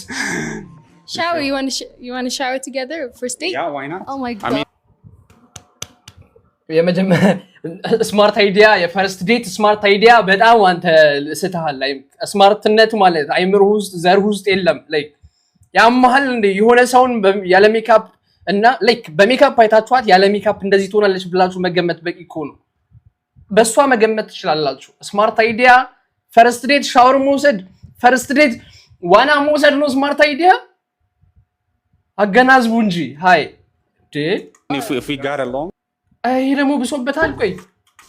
Speaker 2: Shower? You want to shower together? First date?
Speaker 7: Yeah, why not?
Speaker 3: oh my
Speaker 7: I
Speaker 3: god
Speaker 7: mean,
Speaker 1: የመጀመሪያ ስማርት አይዲያ የፈርስት ዴት ስማርት አይዲያ በጣም አንተ ስተሃል ላይ ስማርትነት ማለት አይምሮ ውስጥ ዘር ውስጥ የለም ላይክ ያማሃል እንደ የሆነ ሰውን ያለ ሜካፕ እና ላይክ በሜካፕ አይታችኋት ያለ ሜካፕ እንደዚህ ትሆናለች ብላችሁ መገመት በቂ እኮ ነው። በሷ መገመት ትችላላችሁ። ስማርት አይዲያ ፈርስት ዴት ሻወር መውሰድ፣ ፈርስት ዴት ዋና መውሰድ ነው ስማርት አይዲያ። አገናዝቡ እንጂ ሃይ
Speaker 7: if we got along,
Speaker 1: አይ ደግሞ ብሶበታል። ቆይ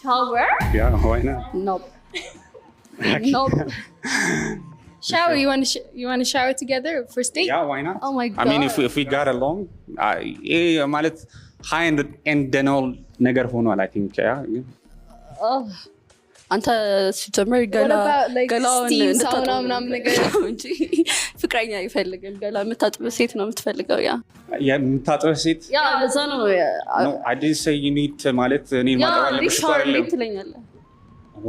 Speaker 3: shower
Speaker 7: yeah, why not?
Speaker 3: no no
Speaker 2: Shower? You want to shower together? First date?
Speaker 7: Yeah, why not?
Speaker 3: oh my god
Speaker 7: I mean, if we got along, ማለት high and all ነገር ሆኗል I think. Yeah.
Speaker 3: oh አንተ ሲጀምር ገላ
Speaker 2: What about, like,
Speaker 3: ገላውን
Speaker 2: steam
Speaker 3: እንድታጥብ
Speaker 2: sauna ምናምን ነገር?
Speaker 3: ነው እንጂ ፍቅረኛ ይፈልጋል ገላ የምታጥብ ሴት ነው የምትፈልገው ያ
Speaker 7: የምታጥበህ ሴት
Speaker 3: ያ ለዛ ነው
Speaker 7: No, I didn't say you need to ማለት እኔን ማጠብ አለብሽ እኮ
Speaker 3: ሻወር
Speaker 7: አይደለም።
Speaker 3: ትለኛለህ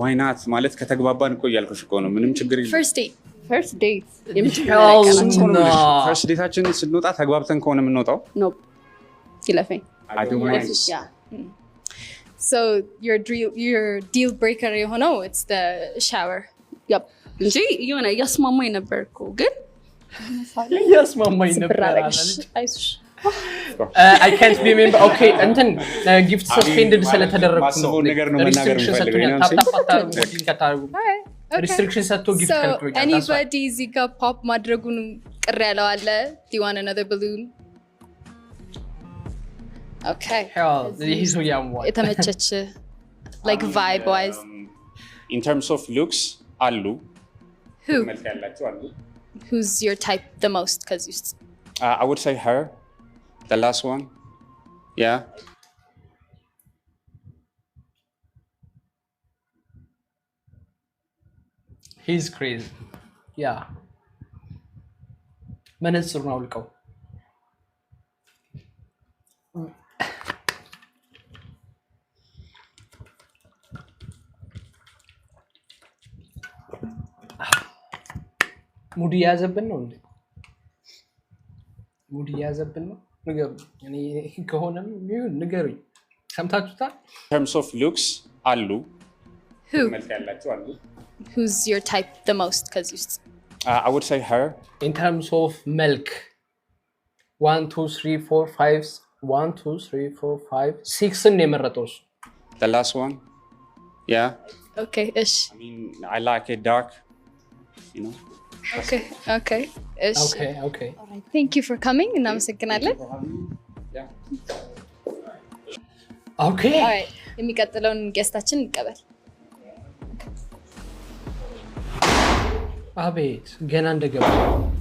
Speaker 7: Why not? ማለት ከተግባባን እኮ እያልኩሽ እኮ ነው። ምንም ችግር የለም።
Speaker 2: First date?
Speaker 3: first date
Speaker 1: Hell no.
Speaker 7: ፈርስት ዴታችን ስንወጣ ተግባብተን ከሆነ የምንወጣው
Speaker 3: no ይለፈኝ
Speaker 7: I don't mind.
Speaker 3: ያ
Speaker 2: So your deal breaker የሆነው it's the shower.
Speaker 3: ያፕ እንጂ የሆነ እያስማማኝ ነበር እኮ ግን
Speaker 1: ያስማማኝ ነበር
Speaker 2: ብራረግሽ
Speaker 1: አላለች።
Speaker 2: አይዞሽ።
Speaker 1: I can't be member. Okay, እንትን ጊፍት ሰስፔንድድ ስለተደረግኩ ነው።
Speaker 7: ማስበውን ነገር ነው መናገር
Speaker 1: ሪስትሪክሽን
Speaker 7: የምፈልገው።
Speaker 1: ሰጥቶኛል።
Speaker 7: you know what I'm saying?
Speaker 1: ታፕ ሞቲን ከታርጉ
Speaker 2: Alright, okay.
Speaker 1: ሪስትሪክሽን ሰጥቶ ጊፍት
Speaker 2: So
Speaker 1: ከልክሎኛል። That's why.
Speaker 2: anybody እዚህ ጋር ፖፕ ማድረጉን ቅር ያለው አለ? Do you want another balloon? Okay.
Speaker 1: Hell, ይሄ ሰው ያሟል።
Speaker 2: የተመቸች like vibe wise.
Speaker 7: In terms of looks አሉ
Speaker 2: Who?
Speaker 7: መልክ ያላቸው አሉ።
Speaker 2: Who's your type the most? Because you
Speaker 7: I would say her, the last one. Yeah.
Speaker 1: He's crazy. Yeah. መነጽሩን አውልቀው። ሙድ እያዘብን ነው እንዴ? ሙድ እያዘብን ነው? ንገሩኝ። እኔ ከሆነም ይሁን ንገሩኝ። ሰምታችሁታል?
Speaker 7: In terms of looks አሉ
Speaker 2: Who?
Speaker 7: መልክ ያላቸው አሉ።
Speaker 2: Who's your type the most? Because you
Speaker 7: I would say her.
Speaker 1: In terms of milk 1 2 3 4 5 1 2 3 4 5 6 ነው የመረጠው እሱ
Speaker 7: The last one. Yeah.
Speaker 2: Okay, ish.
Speaker 7: I mean, I like it dark, you know.
Speaker 2: Okay, ish.
Speaker 1: Okay.
Speaker 2: All right. Thank you for coming. እናመሰግናለን.
Speaker 7: Yeah.
Speaker 1: Okay.
Speaker 2: All right. የሚቀጥለውን ጌስታችን እንቀበል።
Speaker 1: አቤት ገና እንደገባ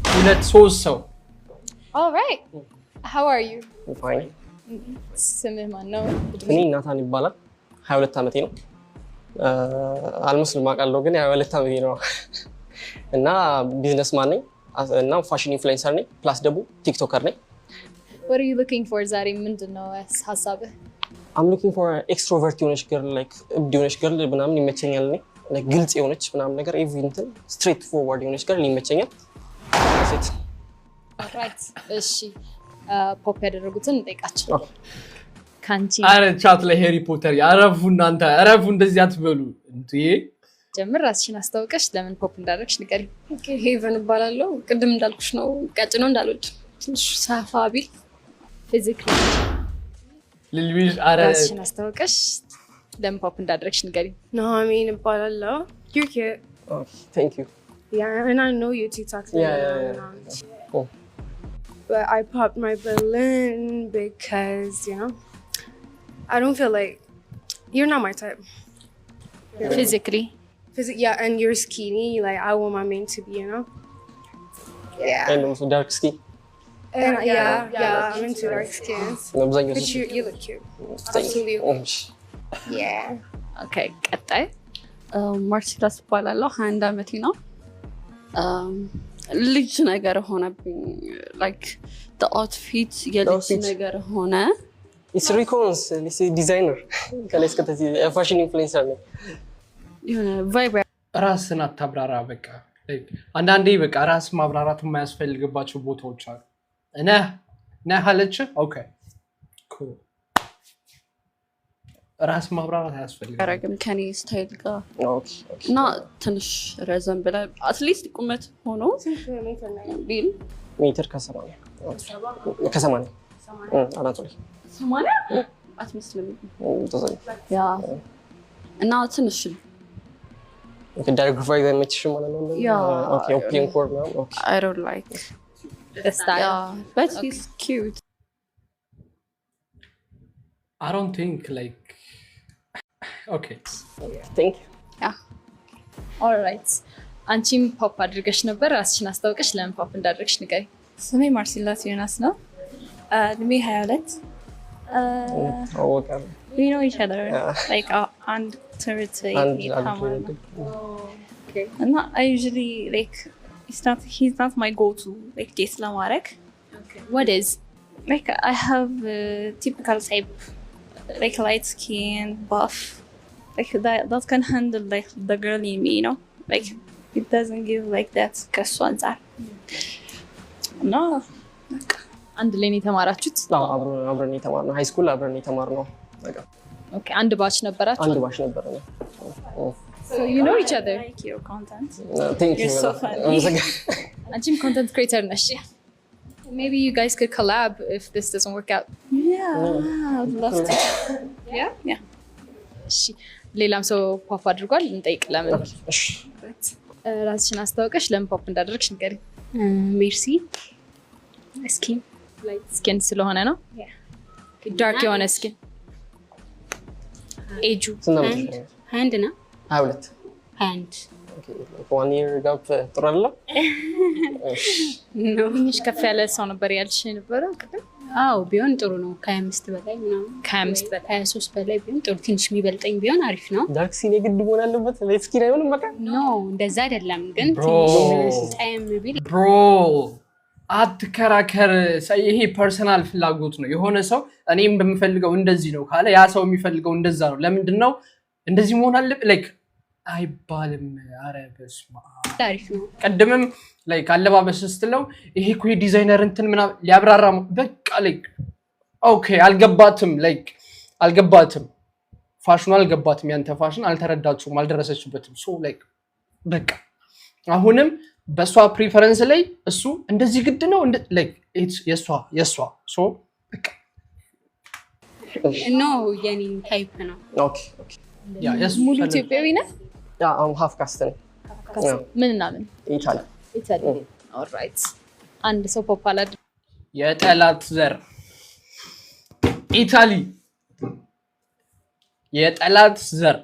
Speaker 1: 2-3 ሰው
Speaker 2: All right. How are you?
Speaker 11: Fine.
Speaker 2: ስምህ ማን ነው?
Speaker 11: እኔ ናታን ይባላል 22 ዓመቴ ነው አልመስልም አውቃለሁ ግን 22 ዓመቴ ነው እና ቢዝነስማን ነኝ እና ፋሽን ኢንፍሉዌንሰር ነኝ ፕላስ ደግሞ ቲክቶከር ነኝ
Speaker 2: What are you looking for ዛሬ ምንድነው ሐሳብህ?
Speaker 11: I'm looking for an extrovert የሆነች girl like የሆነች girl ምናምን ይመቸኛል እኔ like ግልጽ የሆነች ምናምን ነገር ኤቭሪንትን straight forward የሆነች girl ይመቸኛል
Speaker 2: Right. እሺ ፖፕ ያደረጉትን እንጠይቃቸው ካንቺ
Speaker 1: አረ ቻት ላይ ሃሪ ፖተር ያረፉ እናንተ አረፉ እንደዚህ አትበሉ እንዴ
Speaker 2: ጀምር ራስሽን አስተዋውቀሽ ለምን ፖፕ እንዳደረግሽ ንገሪ
Speaker 6: ኦኬ ሄቨን እባላለሁ ቅድም እንዳልኩሽ ነው ቀጭኖ እንዳልወድ ትንሽ ሰፋ ቢል
Speaker 2: ፊዚካሊ
Speaker 1: ልልቢሽ አረ
Speaker 2: ራስሽን አስተዋውቀሽ ለምን ፖፕ እንዳደረግሽ ንገሪ
Speaker 4: Nahameen እባላለሁ you're cute
Speaker 11: Oh, thank you.
Speaker 4: yeah and I know you TikTok
Speaker 11: Yeah. Oh.
Speaker 4: But I popped my balloon because, you know, I don't feel like you're not my type.
Speaker 2: Physically.
Speaker 4: Yeah, and you're skinny. Like, I want my man to be, you know? Yeah.
Speaker 11: And also dark skin.
Speaker 4: And yeah, I'm into dark skins. But you look cute. Absolutely. Yeah.
Speaker 2: Okay, ቀጣይ
Speaker 3: ማርሲላስ እባላለሁ 21 ዓመቴ ነው ልጅ ነገር ሆነብኝ like the outfit የልጅ ነገር ሆነ
Speaker 11: It's Recons, it's a designer. ከለስ ከተዚ ፋሽን ኢንፍሉዌንሰር ነው
Speaker 3: የሆነ ቫይብ
Speaker 1: ራስን አታብራራ በቃ አንዳንዴ በቃ ራስ ማብራራት የማያስፈልግባቸው ቦታዎች አሉ ነህ አለች ኦኬ cool ራስ ማብራራት አያስፈልግም
Speaker 3: አረግም ከኔ ስታይል ጋር እና ትንሽ ረዘም ብለ አትሊስት ቁመት ሆኖ ቢል
Speaker 11: ሜትር ከ80 አናቱ ላይ
Speaker 3: 80 አትመስልም ያ እና ትንሽ
Speaker 11: ዳርክ ቫይብ የምትሽም ማለት ነው ኦኬ ኦፒን ኮር ነው ኦኬ
Speaker 3: I don't like
Speaker 2: the style
Speaker 3: yeah but he's cute
Speaker 1: I don't think like okay
Speaker 11: thank you
Speaker 3: yeah
Speaker 2: all right አንቺም ፖፕ አድርገሽ ነበር ራስሽን አስተዋውቀሽ ለምን ፖፕ እንዳደረግሽ ንገሪ
Speaker 9: ስሜ ማርሲላስ ዮናስ ነው እድሜ 22 we know each other like and third
Speaker 2: okay
Speaker 9: and I usually like he's not my go-to like date ለማድረግ
Speaker 2: okay what is
Speaker 9: like I have a typical type like light skin buff like that can handle like the girl in me you know like it doesn't give like that ከሱ አንፃር no
Speaker 2: አንድ ላይ ነው የተማራችሁት
Speaker 11: አብረን የተማርነው ሃይ ስኩል አብረን የተማርነው በቃ
Speaker 2: ኦኬ አንድ ባች ነበራችሁ
Speaker 11: አንድ ባች ነበርና
Speaker 2: so you know each other
Speaker 9: like your content
Speaker 11: thank you
Speaker 9: you're so funny
Speaker 2: አንቺም content creator ነሽ maybe you guys could collab if this doesn't work out
Speaker 9: yeah I would love to yeah
Speaker 2: እሺ ሌላም ሰው ፖፕ አድርጓል እንጠይቅ ለምን ራስሽን አስተዋውቀሽ ለምን ፖፕ እንዳደረግሽ ንገሪ
Speaker 5: ሜርሲ ስኪን
Speaker 2: ላይት ስኪን ስለሆነ ነው ዳርክ የሆነ ስኪን ኤጁ
Speaker 5: አንድ ነው
Speaker 11: 22
Speaker 5: አንድ
Speaker 11: one year gap ጥራለ
Speaker 2: ትንሽ ከፍ ያለ ሰው ነበር ያልሽ ነበረው
Speaker 5: አዎ ቢሆን ጥሩ ነው ከ25 በላይ ምናምን
Speaker 2: ከ25 በላይ
Speaker 5: 23 በላይ ቢሆን ጥሩ ትንሽ የሚበልጠኝ ቢሆን አሪፍ ነው
Speaker 11: ዳርክ ስኪን የግድ መሆን አለበት ላይት ስኪን አይሆንም በቃ
Speaker 5: ኖ እንደዛ አይደለም ግን ትንሽ ታይም ቢል
Speaker 1: ብሮ አትከራከር ይሄ ፐርሰናል ፍላጎት ነው የሆነ ሰው እኔም በመፈልገው እንደዚህ ነው ካለ ያ ሰው የሚፈልገው እንደዛ ነው ለምንድነው እንደዚህ መሆን አለበት ላይክ አይባልም አረ በስማ
Speaker 5: አሪፍ ነው
Speaker 1: ቀደምም ላይክ አለባበስ ስትለው ይሄ እኮ ዲዛይነር እንትን ምናምን ሊያብራራ በቃ ላይክ ኦኬ አልገባትም ላይክ አልገባትም ፋሽኑ አልገባትም ያንተ ፋሽን አልተረዳችሁም አልደረሰችበትም ሶ ላይክ በቃ አሁንም በሷ ፕሪፈረንስ ላይ እሱ እንደዚህ ግድ ነው ላይክ ኢትስ የሷ ሶ በቃ
Speaker 5: No, የኔ ታይፕ ነው።
Speaker 11: ኦኬ ኦኬ
Speaker 1: ያ የሱ
Speaker 2: ሙሉ ኢትዮጵያዊ ነህ?
Speaker 11: ያ ሃፍ ካስት ነኝ።
Speaker 2: ምን እና ምን?
Speaker 11: ኢታሊ
Speaker 2: ኢታሊ። ኦልራይት አንድ ሰው ፖፕ አላድ
Speaker 1: የጠላት ዘር ኢታሊ የጠላት ዘር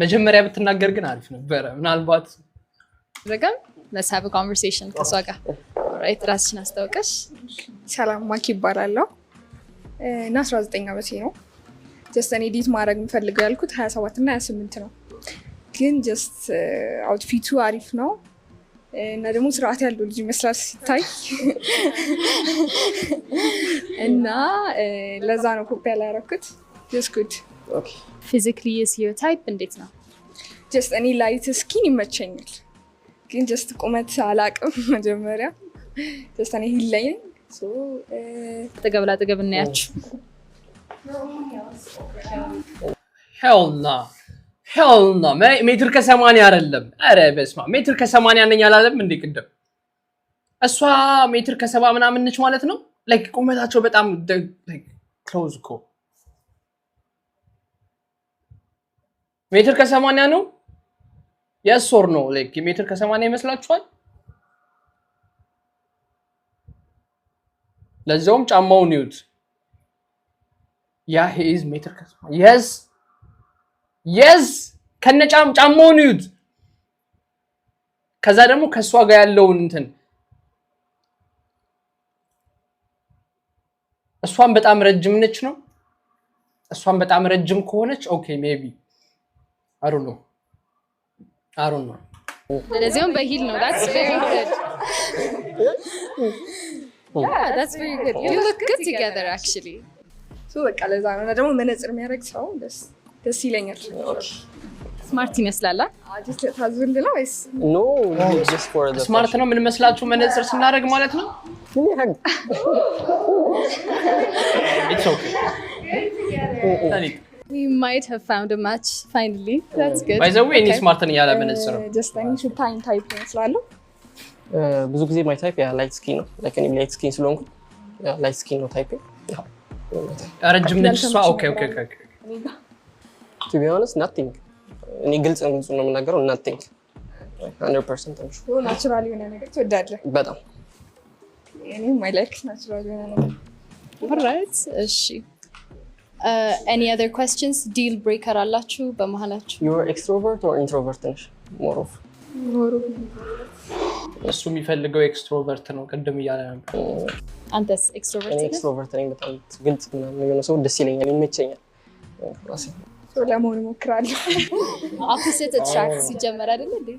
Speaker 1: መጀመሪያ ብትናገር ግን አሪፍ ነበር ምናልባት
Speaker 2: ረጋም let's have a conversation ከሷ ጋር ኦልራይት ራስሽን አስተዋውቀሽ
Speaker 12: ሰላም ማኪ ይባላለሁ እና 19 ዓመቴ ነው ጀስት እኔ ኤዲት ማድረግ የምፈልገው ያልኩት 27 እና 28 ነው ግን ጀስት አውትፊቱ አሪፍ ነው እና ደግሞ ስርዓት ያለው ልጅ ይመስላል ሲታይ እና ለዛ ነው ኮፒ ያላረኩት just good
Speaker 2: okay physically is your type እንዴት ነው
Speaker 12: just እኔ ላይት ስኪን ይመቸኛል ግን just ቁመት አላቅም መጀመሪያ just እኔ ሂለኝ so
Speaker 2: ተገብላ ተገብ እናያችሁ
Speaker 1: hell no ሜትር ከ80 አይደለም አረ በስማ ሜትር ከ80 ነኝ አላለም እንዴ ቅድም እሷ ሜትር ከ70 ምናምን ነች ማለት ነው ላይክ ቁመታቸው በጣም ክሎዝ እኮ ሜትር ከ80 ነው yes or no ላይክ ሜትር ከ80 ይመስላችኋል ለዛውም ጫማውን ይዩት ያ he is ሜትር ከ80 yes ከነጫም ጫማውን ይዩት ከዛ ደግሞ ከሷ ጋር ያለውን እንትን እሷን በጣም ረጅም ነች ነው እሷን በጣም ረጅም ከሆነች ኦኬ ሜቢ I don't know
Speaker 2: ለዚያም በሂል ነው that's very good yeah that's very good you look good together actually
Speaker 12: so በቃ ለዛ ነው ደግሞ መነጽር የሚያደርግ ሰው ደስ ይለኛል
Speaker 2: ስማርት ይመስላል
Speaker 12: just ታዝብል ነው ወይስ
Speaker 11: no just for the
Speaker 1: ስማርት ነው ምን መስላችሁ መነጽር ስናደርግ ማለት ነው it's okay
Speaker 2: we might have found a match finally that's good
Speaker 1: by the way any smart ነው ያለ መነጽር
Speaker 12: just any should time type ስላለው
Speaker 11: ብዙ ጊዜ my type ያ light skin ነው like any light skin ስለሆንኩ ያ light skin ነው type
Speaker 1: ረጅም ነች እሷ okay
Speaker 11: to be honest nothing እኔ ግልጽ ነው የምናገረው nothing 100% I'm sure
Speaker 12: ናቹራል የሆነ ነገር ትወዳለህ
Speaker 11: በጣም
Speaker 12: እኔ my like ናቹራል የሆነ ነገር
Speaker 2: alright እሺ any other questions deal breaker አላችሁ በመሃላችሁ
Speaker 11: you are extrovert or introvert ነሽ more of
Speaker 1: እሱ የሚፈልገው ኤክስትሮቨርት ነው ቅድም እያለ ነበር
Speaker 2: አንተስ ኤክስትሮቨርት
Speaker 11: እኔ ኤክስትሮቨርት ነኝ በጣም ግልጽ ምናምን የሆነ ሰው ደስ ይለኛል ይመቸኛል
Speaker 12: ለመሆን እሞክራለሁ
Speaker 2: opposite attracts ሲጀመር አይደል እንዴ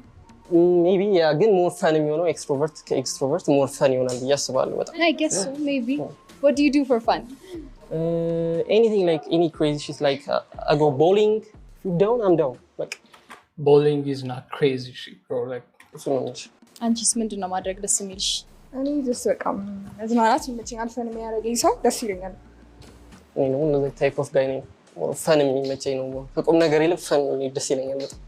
Speaker 11: maybe ያ ግን more fun የሚሆነው ኤክስትሮቨርት ከኤክስትሮቨርት more fun ይሆናል ብዬ አስባለሁ በጣም
Speaker 2: I guess so maybe what do you do for fun
Speaker 11: anything like any crazy shit like I go bowling if you're down I'm down like
Speaker 1: bowling is not crazy shit bro like
Speaker 11: so much
Speaker 2: አንቺስ ምንድነው ማድረግ ደስ የሚልሽ
Speaker 12: እኔ just በቃ መዝናናት ይመቸኛል ፈን የሚያደርገኝ ሰው ደስ ይለኛል
Speaker 11: እኔ ነው the type of guy ነኝ ፈን የሚመቸኝ ነው ከቁም ነገር ይልቅ ፈን ደስ ይለኛል በጣም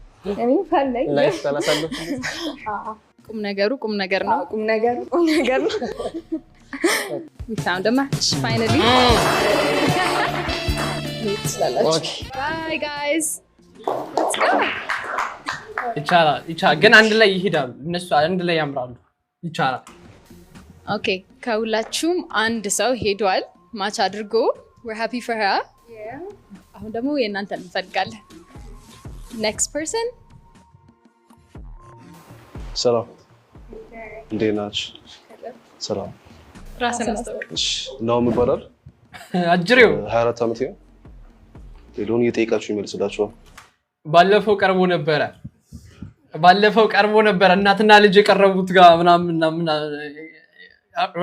Speaker 12: እኔ ፈን ነኝ
Speaker 11: ላይፍ ባላሳለፍ
Speaker 2: ቁም ነገር ነው
Speaker 12: ቁም ነገር ነው
Speaker 2: we found a match finally
Speaker 11: okay
Speaker 2: bye guys let's go
Speaker 1: ይቻላል ግን አንድ ላይ ይሄዳሉ እነሱ አንድ ላይ ያምራሉ ይቻላል
Speaker 2: ኦኬ ከሁላችሁም አንድ ሰው ሄዷል ማች አድርጎ we're happy for her አሁን ደግሞ የእናንተን እንፈልጋለን next person
Speaker 13: ሰላም እንዴት ናችሁ ሰላም
Speaker 2: ራስን አስተዋውቅ
Speaker 13: እሺ ነው የምባለው
Speaker 1: አጅሬው
Speaker 13: 24 ዓመቴ ነው ሌሎን እየጠየቃችሁ ይመልስላችኋል
Speaker 1: ባለፈው ቀርቦ ነበር እናትና ልጅ የቀረቡት ጋር ምናምን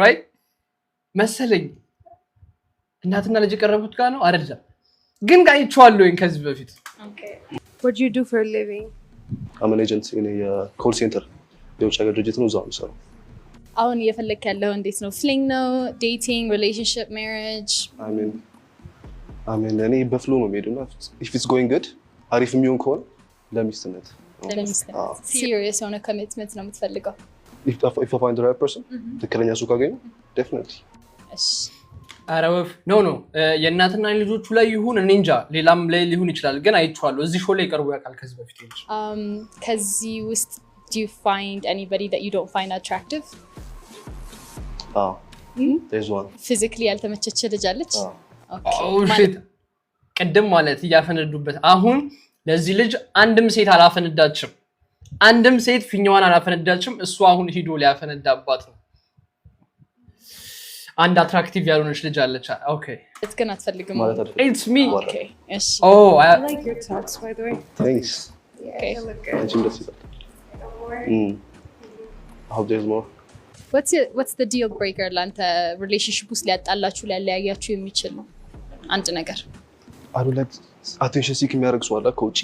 Speaker 1: right መሰለኝ እናትና ልጅ የቀረቡት ጋር ነው አይደለም ግን ጋይቻለሁ ከዚህ በፊት
Speaker 4: what do you do for a living
Speaker 13: I'm an agent in a call center የውጭ ሀገር ድርጅት ነው እዛው የምሰራው
Speaker 2: አሁን እየፈለክ ያለው እንዴት ነው fling ነው dating relationship marriage
Speaker 13: I mean እኔ በፍሎ ነው የምሄደውና if it's going good አሪፍ የሚሆን ከሆነ ለሚስትነት
Speaker 2: serious የሆነ commitment ነው የምትፈልገው
Speaker 13: if I find the right person ትክክለኛ ሰው ካገኘ definitely
Speaker 2: እሺ
Speaker 1: አረወፍ ኖ የእናትና ልጆቹ ላይ ይሁን እኔ እንጃ ሌላም ላይ ሊሆን ይችላል ግን አይቼዋለሁ እዚህ ሾው ላይ ቀርቦ ያውቃል ከዚህ በፊት ልጅ
Speaker 2: ከዚህ ውስጥ do you find anybody that you don't find attractive?
Speaker 13: There's one.
Speaker 2: Physically ያልተመቸች ልጅ አለች?
Speaker 1: shit ቀደም ማለት ያፈነዱበት አሁን ለዚህ ልጅ አንድም ሴት አላፈነዳችም አንድም ሴት ፊኛዋን አላፈነዳችም እሱ አሁን ሂዶ ሊያፈነዳባት ነው አንድ አትራክቲቭ ያልሆነች ልጅ አለች ኦኬ
Speaker 2: it's gonna አትፈልግም
Speaker 1: it's me
Speaker 2: okay እሺ
Speaker 4: I like your talks by the way
Speaker 13: thanks
Speaker 4: okay look good
Speaker 13: I hope there's more
Speaker 2: what's the deal breaker ላንተ relationship ውስጥ ሊያጣላችሁ ሊያለያያችሁ የሚችል ነው አንድ ነገር
Speaker 13: I don't like attention seek የሚያደርግ ሰው አለ ከውጭ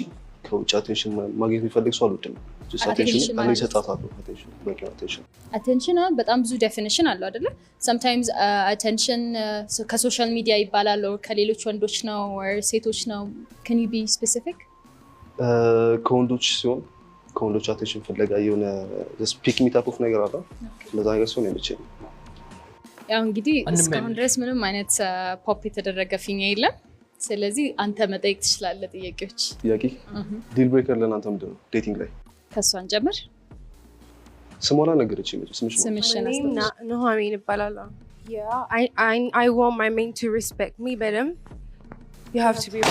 Speaker 13: attention ማግኘት የሚፈልግ ሰው አልወድም just attention እኔ እሰጣታለሁ attention
Speaker 2: በጣም ብዙ definition አለው አይደለ sometimes attention ከሶሻል ሚዲያ ይባላል or ከሌሎች ወንዶች ነው or ሴቶች ነው can you be specific
Speaker 13: ከወንዶች ሲሆን ከወንዶች attention ፈለጋ የሆነ just pick me type of ነገር አለ ለዛ ነገር ሲሆን የሚችል
Speaker 2: ያው እንግዲህ እስካሁን ድረስ ምንም አይነት ፖፕ የተደረገ ፊኛ የለም ስለዚህ አንተ መጠየቅ ትችላለህ ጥያቄዎች
Speaker 13: ዲል ብሬከር ለናንተ ምንድነው ዴቲንግ ላይ
Speaker 2: ከሷን ጀምር
Speaker 13: ስሞላ ነገርችኝ
Speaker 2: ስምሽን
Speaker 4: no I mean ይባላል yeah I want my man to respect me better you have to be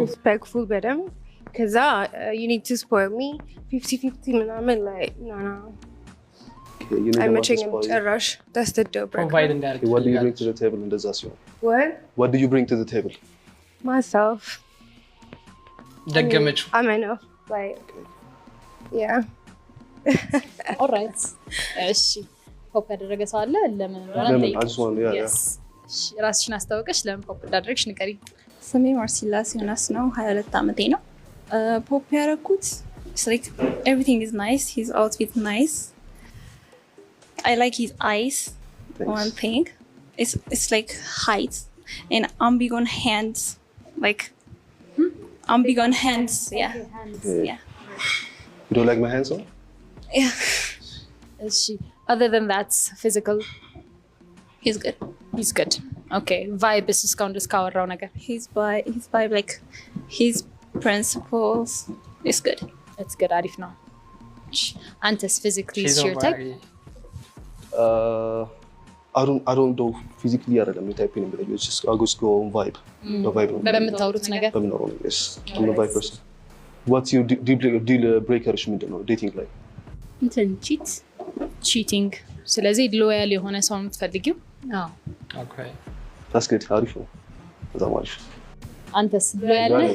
Speaker 4: respectful better cuz you need to spoil me 50-50 ምናምን like no I'm matching him rush that's the deal breaker
Speaker 1: provide and direct
Speaker 13: what do you bring to the table in this situation what do you bring to the table
Speaker 4: myself
Speaker 1: ደገመች
Speaker 4: I mean like yeah
Speaker 2: all right እሺ ፖፕ ያደረገ ሰው አለ ለምን
Speaker 13: I just want yeah
Speaker 2: ራስሽን አስተዋወቀሽ ለምን ፖፕ እንዳደረግሽ ንገሪ
Speaker 9: ስሜ ማርሲላስ ዮናስ ነው 22 ዓመቴ ነው ፖፕ ያደረኩት it's like everything is nice his outfit nice I like his eyes. Thanks. One thing, it's like height, and I'm big on hands. Like, I'm big on hands. Yeah, yeah.
Speaker 13: You don't like my hands, huh?
Speaker 9: Yeah.
Speaker 2: Is she? Other than that, physical.
Speaker 9: He's good.
Speaker 2: He's good. Okay. Vibe is just cover around again.
Speaker 9: His vibe, like his principles, is good.
Speaker 2: It's good. Arif now. Antes physically is your type.
Speaker 13: I don't do physically አይደለም type in but it's just I go on vibe the vibe
Speaker 2: በመታወሩት ነገር
Speaker 13: yes I'm a vibe person what's your deal breaker ምንድነው dating ላይ
Speaker 2: cheating ስለዚህ ሎያል የሆነ ሰው የምትፈልጊው
Speaker 1: okay
Speaker 13: that's good አሪፍ ነው በጣም አሪፍ
Speaker 2: አንተስ ሎያል ነህ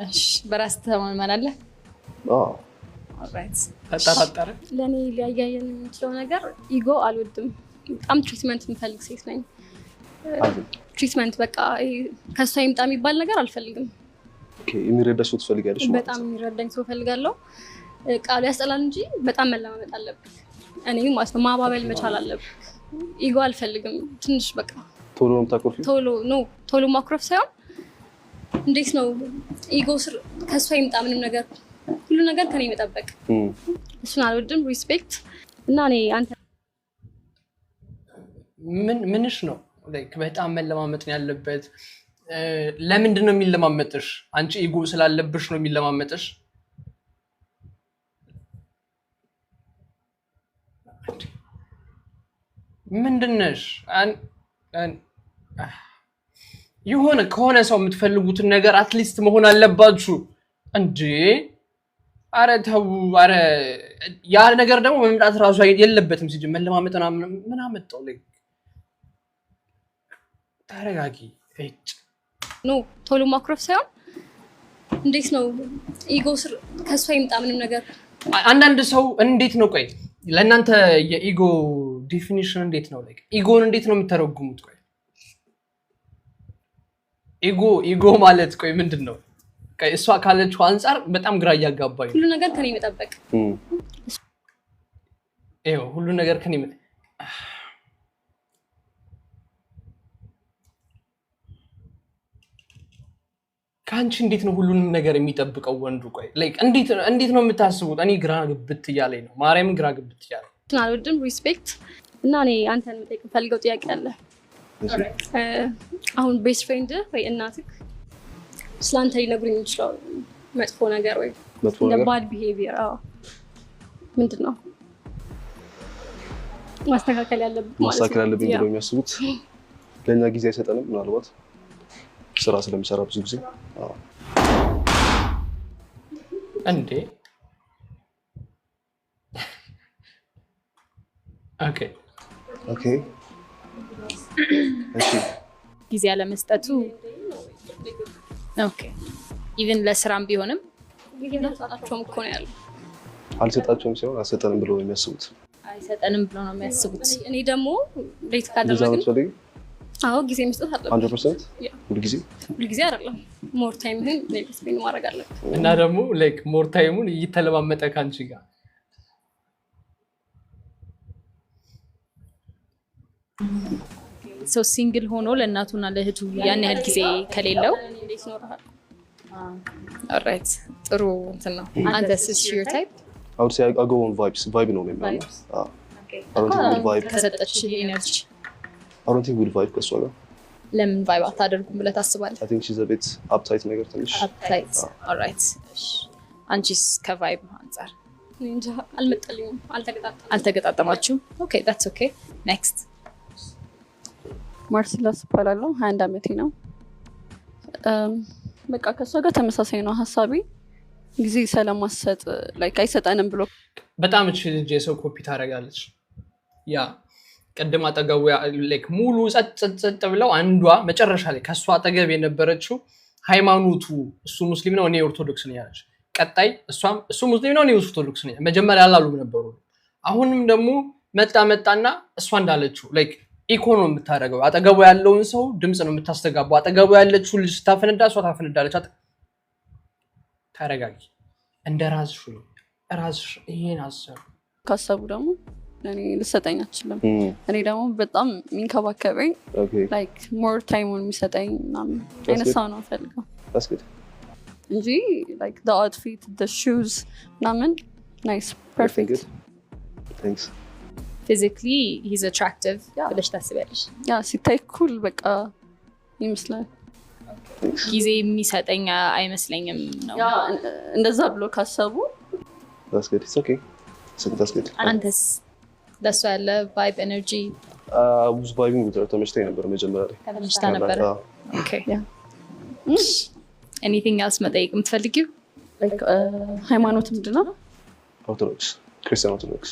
Speaker 2: እሺ በራስ ተማመናለህ
Speaker 6: alright
Speaker 1: ተጣጣጣረ
Speaker 6: ለኔ ሊያያየን የሚችለው ነገር ኢጎ አልወድም በጣም ትሪትመንት የምፈልግ ሴት ነኝ ትሪትመንት በቃ ከሷ ይምጣ የሚባል ነገር አልፈልግም
Speaker 13: ኦኬ የሚረዳ ሰው ትፈልጋለሽ
Speaker 6: በጣም የሚረዳኝ ሰው ፈልጋለሁ ቃሉ ያስጠላል እንጂ በጣም መለማመጥ አለብኝ እኔ ማባበል መቻል አለብኝ ኢጎ አልፈልግም ትንሽ በቃ
Speaker 13: ቶሎ ነው ታቆፊ
Speaker 6: ቶሎ ማክሮፍ ሳይሆን እንዴት ነው ኢጎ ስር ከሷ ይምጣ ምንም ነገር ሁሉ ነገር ከኔ መጠበቅ እሱን አልወድም ሪስፔክት እና እኔ አንተ
Speaker 1: ምንሽ ነው ላይክ በጣም መለማመጥ ነው ያለበት ለምንድን ነው የሚለማመጥሽ አንቺ ኢጎ ስላለብሽ ነው የሚለማመጥሽ ምንድነሽ የሆነ ከሆነ ሰው የምትፈልጉትን ነገር አትሊስት መሆን አለባችሁ እንዴ አረ ተው አረ ያ ነገር ደግሞ መምጣት ራሱ የለበትም ሲጀመር መለማመጥና ምን አመጣው ላይ ተረጋጊ እጭ
Speaker 6: ቶሎ ማክሮፍ ሳይሆን እንዴት ነው ኢጎ ስር ከሷ ይምጣ ምንም ነገር
Speaker 1: አንዳንድ ሰው እንዴት ነው ቆይ ለእናንተ የኢጎ ዴፊኒሽን እንዴት ነው ላይክ ኢጎን እንዴት ነው የምትተረጉሙት ቆይ ኢጎ ማለት ቆይ ምንድነው እሷ ካለችው አንፃር በጣም ግራ ያጋባኝ
Speaker 6: ሁሉ ነገር ከኔ መጠበቅ
Speaker 1: ሁሉ ነገር ከኔ ካንቺ እንዴት ነው ሁሉንም ነገር የሚጠብቀው ወንዱ ቆይ ላይክ እንዴት ነው የምታስቡት እኔ ግራ ግብት ይያለኝ ነው ማርያም ግራ ግብት ይያለኝ
Speaker 6: አልወድም ሪስፔክት እና እኔ አንተን መጠየቅ ፈልገው ጥያቄ አለ። አሁን ቤስት ፍሬንድ ወይ እናትህ ስላንተ ሊነግሩኝ ይችላሉ መጥፎ ነገር ወይ እንደ ባድ ቢሄቪየር ምንድን ነው ማስተካከል ያለብን
Speaker 13: ብለው የሚያስቡት? ለእኛ ጊዜ አይሰጠንም። ምናልባት ስራ ስለሚሰራ ብዙ ጊዜ
Speaker 1: እንዴ ኦኬ
Speaker 13: እሺ
Speaker 2: ጊዜ ያለመስጠቱ ኦኬ ኢቭን ለስራም ቢሆንም
Speaker 6: ይገናጣቸውም እኮ ነው ያለው።
Speaker 13: አልሰጣቸውም ሲሆን አልሰጠንም ብለው የሚያስቡት
Speaker 2: አይሰጠንም ብለው ነው የሚያስቡት።
Speaker 6: እኔ ደግሞ ሌት ካደረግን ጊዜ መስጠት አለብን
Speaker 13: 100% ሁልጊዜ
Speaker 6: አይደለም። ሞር ታይምህን ስፔንድ ማድረግ አለብን
Speaker 1: እና ደግሞ ላይክ ሞር ታይሙን እየተለማመጠ ካንቺ ጋር
Speaker 2: ሰው ሲንግል ሆኖ ለእናቱና ለእህቱ ያን ያህል ጊዜ ከሌለው ኦልራይት ጥሩ እንትን ነው። አንተስ your type?
Speaker 13: I would say I go on vibe ነው የሚባለው። I don't think we'll vibe.
Speaker 2: ከሰጠች ኤነርጂ
Speaker 13: I don't think we'll vibe ከሷ ጋር።
Speaker 2: ለምን vibe አታደርጉም ብለህ ታስባለህ?
Speaker 13: I think she's a bit uptight ነገር ትንሽ
Speaker 2: uptight. ኦልራይት አንቺስ ከቫይብ አንፃር
Speaker 6: እንጃ አልመጣልኝም፣
Speaker 2: አልተገጣጠማችሁም? ኦኬ that's okay. Next
Speaker 3: ማርሲላስ እባላለሁ። 21 ዓመቴ ነው። በቃ ከሷ ጋር ተመሳሳይ ነው ሀሳቤ። ጊዜ ስለማሰጥ ላይክ አይሰጠንም ብሎ
Speaker 1: በጣም እቺ ልጅ የሰው ኮፒ ታደርጋለች። ያ ቀደም አጠገቡ ላይክ ሙሉ ጸጥ ብለው አንዷ መጨረሻ ላይ ከሷ አጠገብ የነበረችው ሃይማኖቱ እሱ ሙስሊም ነው እኔ ኦርቶዶክስ ነኝ ያለች። ቀጣይ እሱ ሙስሊም ነው እኔ ኦርቶዶክስ ነኝ መጀመሪያ ያላሉም ነበሩ። አሁንም ደግሞ መጣና እሷ እንዳለችው ላይክ ኢኮኖሚ የምታደርገው አጠገቡ ያለውን ሰው ድምጽ ነው የምታስተጋባው። አጠገቡ ያለችው ልጅ ስታፈነዳ እሷ ታፈነዳለች። ታረጋጊ እንደራስሽ ነው ራስሽ ይሄን አሰሩ
Speaker 3: ካሰቡ ደግሞ እኔ ልሰጠኝ አልችልም። እኔ ደግሞ በጣም የሚንከባከበኝ ላይክ ሞር ታይሙን የሚሰጠኝ ምናምን አይነት ሰው ነው ፈልገው እንጂ ላይክ the outfit the shoes ምናምን nice perfect
Speaker 13: thanks
Speaker 2: physically he's attractive ብለሽ ታስቢያለሽ?
Speaker 3: ያ ሲታይ ኩል በቃ ይመስላል።
Speaker 2: ጊዜ የሚሰጠኝ አይመስለኝም ነው
Speaker 3: እንደዛ ብሎ ካሰቡ
Speaker 13: that's good it's okay that's good
Speaker 2: አንተስ ለሷ ያለ vibe energy
Speaker 13: ብዙ ቫይቢንግ ጉዳይ ተመችቶኝ ነበር መጀመሪያ ላይ
Speaker 2: ተመችታ ነበር። ኦኬ anything else መጠየቅ የምትፈልጊው?
Speaker 3: like ሃይማኖት ምንድነው?
Speaker 13: ኦርቶዶክስ ክርስቲያን ኦርቶዶክስ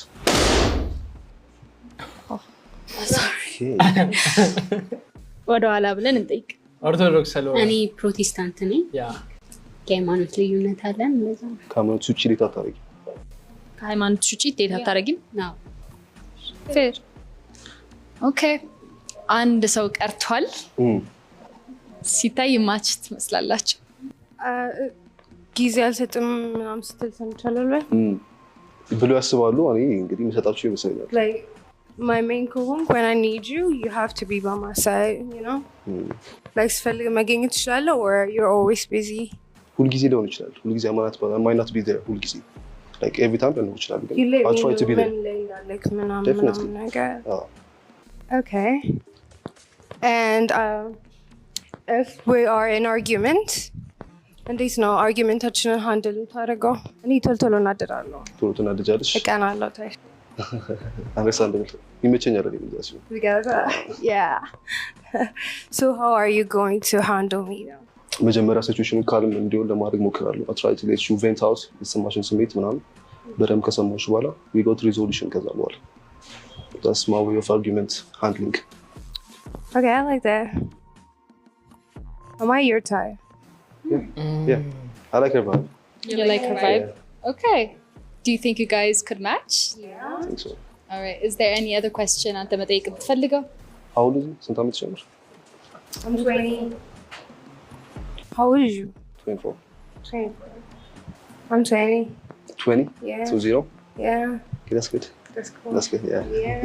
Speaker 2: ወደ ኋላ ብለን እንጠይቅ።
Speaker 1: ኦርቶዶክስ ስለሆነ
Speaker 5: እኔ ፕሮቴስታንት ነኝ። ከሃይማኖት ልዩነት አለን ማለት ነው።
Speaker 13: ከሃይማኖት ውጪ ዴት አታረጊም?
Speaker 2: ከሃይማኖት ውጪ ዴት አታረጊም?
Speaker 5: አዎ።
Speaker 2: ፌር ኦኬ። አንድ ሰው ቀርቷል። ሲታይ ማች ትመስላላችሁ።
Speaker 4: ጊዜ አልሰጥም ምናምን ስትል ሰምቻለሁ
Speaker 13: ብሎ ያስባሉ። እኔ እንግዲህ የምሰጣቸው ይመስለኛል።
Speaker 4: My main goal when I need you, you have to be by my side, you know? Like ስፈልግ መገኘት ትችላለህ or you're always busy?
Speaker 13: ሁልጊዜ ሊሆን ይችላል። ሁልጊዜ I might not be there ሁልጊዜ. Like every time ሊሆን ይችላል ግን I'll try to be there. Definitely.
Speaker 4: Okay. And if we are in argument, እንዴት ነው አርጊመንታችንን ሃንድል ታደርገው? እኔ ቶሎ እናደዳለሁ።
Speaker 13: ቶሎ ትናደጃለሽ?
Speaker 4: እቀናለሁ ታይ
Speaker 13: understandable. ይመቸኛል እንደዚህ ነው።
Speaker 4: Yeah. So how are you going to handle me now?
Speaker 13: መጀመሪያ ሲቹዌሽኑን ካልም እንዲሆን ለማድረግ ሞክራለሁ። I try to let you vent out የተሰማሽን ስሜት ምናምን በደንብ ከሰማሽ በኋላ we go to resolution ከዛ በኋላ that's my way of argument handling.
Speaker 4: Okay, I like that. Am I your type?
Speaker 13: Yeah. I like her vibe.
Speaker 2: You like her vibe? Yeah. Okay. Do you think you guys could match?
Speaker 4: Yeah.
Speaker 13: I think so.
Speaker 2: All right. Is there any other question አንተ መጠየቅ የምትፈልገው?
Speaker 13: How old is you? ስንት ዓመት ጀምር?
Speaker 4: I'm 20. How old is you?
Speaker 13: 24.
Speaker 4: 24. I'm 20.
Speaker 13: 20?
Speaker 4: Yeah.
Speaker 13: 20?
Speaker 4: Yeah.
Speaker 13: Okay, that's good.
Speaker 4: That's cool.
Speaker 13: That's good, yeah.
Speaker 4: Yeah.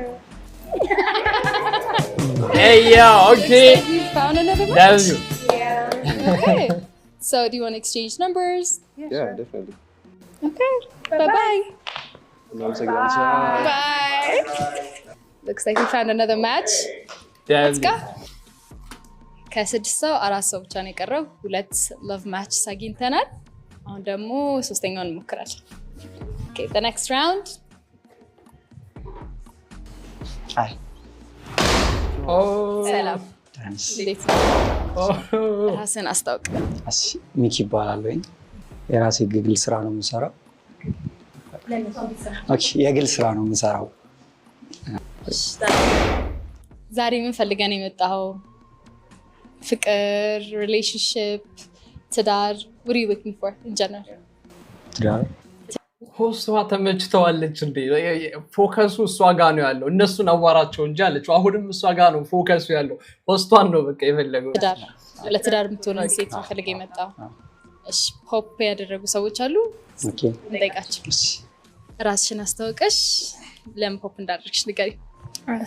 Speaker 1: Hey, yeah, okay.
Speaker 2: You found another match?
Speaker 1: That's you.
Speaker 2: Yeah. Okay. So do you want to exchange numbers?
Speaker 13: Yeah,
Speaker 4: sure.
Speaker 13: definitely.
Speaker 2: Okay. Bye-bye.
Speaker 13: Bye.
Speaker 2: Bye. Looks like we found another match. Let's go. ከስድስት ሰው 4 ሰው ብቻ ነው የቀረው። 2 love match አግኝተናል። አሁን ደግሞ ሶስተኛውን እንሞክራለን። Okay, the next round.
Speaker 14: Hi.
Speaker 2: ሰላም። እንዴት ነው? ራስን አስታውቅ።
Speaker 14: ሚኪ ይባላለሁ። የራሴ የግል ስራ ነው የምሰራው። ኦኬ፣ የግል ስራ ነው የምሰራው።
Speaker 2: ዛሬ ምን ፈልገህ ነው የመጣኸው? ፍቅር፣ ሪሌሽንሺፕ፣ ትዳር? What are you looking for in general?
Speaker 14: ትዳር።
Speaker 1: ሆስቷ ተመችተዋለች እንዴ? ፎከሱ እሷ ጋር ነው ያለው። እነሱን አዋራቸው እንጂ አለችው። አሁንም እሷ ጋር ነው ፎከሱ ያለው። ሆስቷን ነው በቃ የፈለገው።
Speaker 2: ትዳር ለትዳር የምትሆን ሴት ነው ፈልገህ የመጣው? እሺ፣ ፖፕ ያደረጉ ሰዎች አሉ።
Speaker 14: ኦኬ፣
Speaker 2: እንጠይቃቸው። ራስሽን አስተዋውቀሽ ለምን ፖፕ እንዳደረግሽ ንገሪ።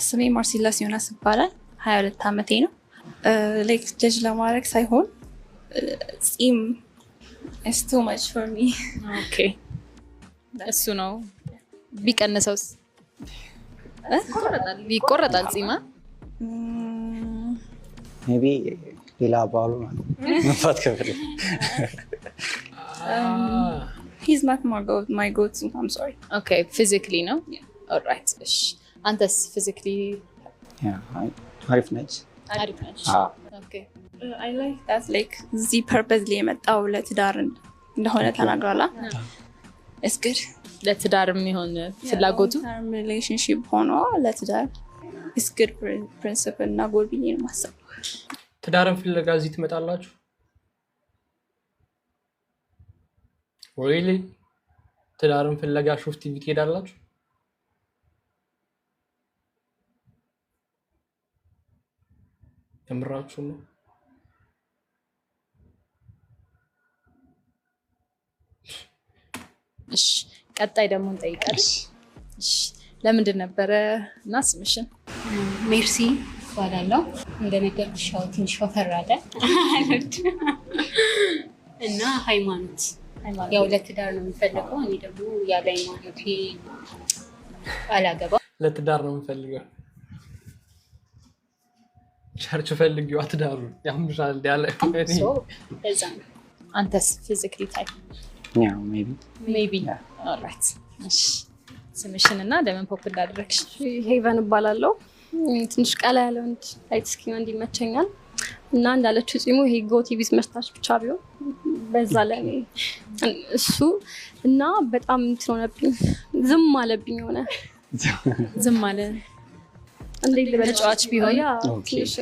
Speaker 9: ስሜ ማርሲላስ ዮናስ ይባላል። 22 ዓመቴ ነው። ላይክ ጀጅ ለማድረግ ሳይሆን ጺም is too much for me.
Speaker 2: ኦኬ፣ እሱ ነው። ቢቀንሰውስ? ቢቆረጣል ጺማ?
Speaker 14: ሜቢ ሌላ ባሉ መፋት ከፈለ
Speaker 9: He's not my go-to. I'm sorry.
Speaker 2: Okay, physically no? All right. አንተስ physically?
Speaker 14: አሪፍ ነች።
Speaker 2: አሪፍ ነች። Okay.
Speaker 9: I like that like the purposely የመጣው ለትዳር እንደሆነ ተናግራላ። It's good.
Speaker 2: ለትዳር የሚሆን ፍላጎቱ
Speaker 9: relationship ሆኖ ለትዳር it's good principle እና ጎል ብዬ ነው የማስበው።
Speaker 1: ትዳርን ፍለጋ እዚህ ትመጣላችሁ? Really? ትዳርን ፍለጋ ሹፍት ቲቪ ትሄዳላችሁ? የምራችሁ ነው?
Speaker 2: እሺ፣ ቀጣይ ደግሞ እንጠይቃለን። እሺ፣ ለምንድን ነበረ እና ስምሽን?
Speaker 5: ሜርሲ እባላለሁ። እንደነገርኩሽ ያው ትንሽ ወፈር አለ እና ሃይማኖት ያው ለትዳር ነው የምፈልገው። እኔ ደግሞ ያለ ሃይማኖቴ አላገባም።
Speaker 1: ለትዳር ነው የምፈልገው። ቸርች ፈልጊው አትዳሩ ያምሻል ያለ
Speaker 2: እዛ ነው። አንተስ ፊዚካሊ ታይፕ?
Speaker 14: Yeah,
Speaker 2: maybe. All right. እሺ፣ ስምሽን እና ለምን ፖፕ እንዳደረግሽ?
Speaker 6: ሄቨን እባላለሁ። ትንሽ ቀላ ያለ ወንድ ላይት ስኪን ወንድ ይመቸኛል እና እንዳለችው ጺሙ ይሄ ጎቲ ቢዝ መስታች ብቻ ቢሆን በዛ ላይ እሱ እና በጣም እንትን ሆነብኝ፣ ዝም አለብኝ ሆነ።
Speaker 2: ዝም አለ
Speaker 6: እንዴት
Speaker 2: ተጫዋች ቢሆን?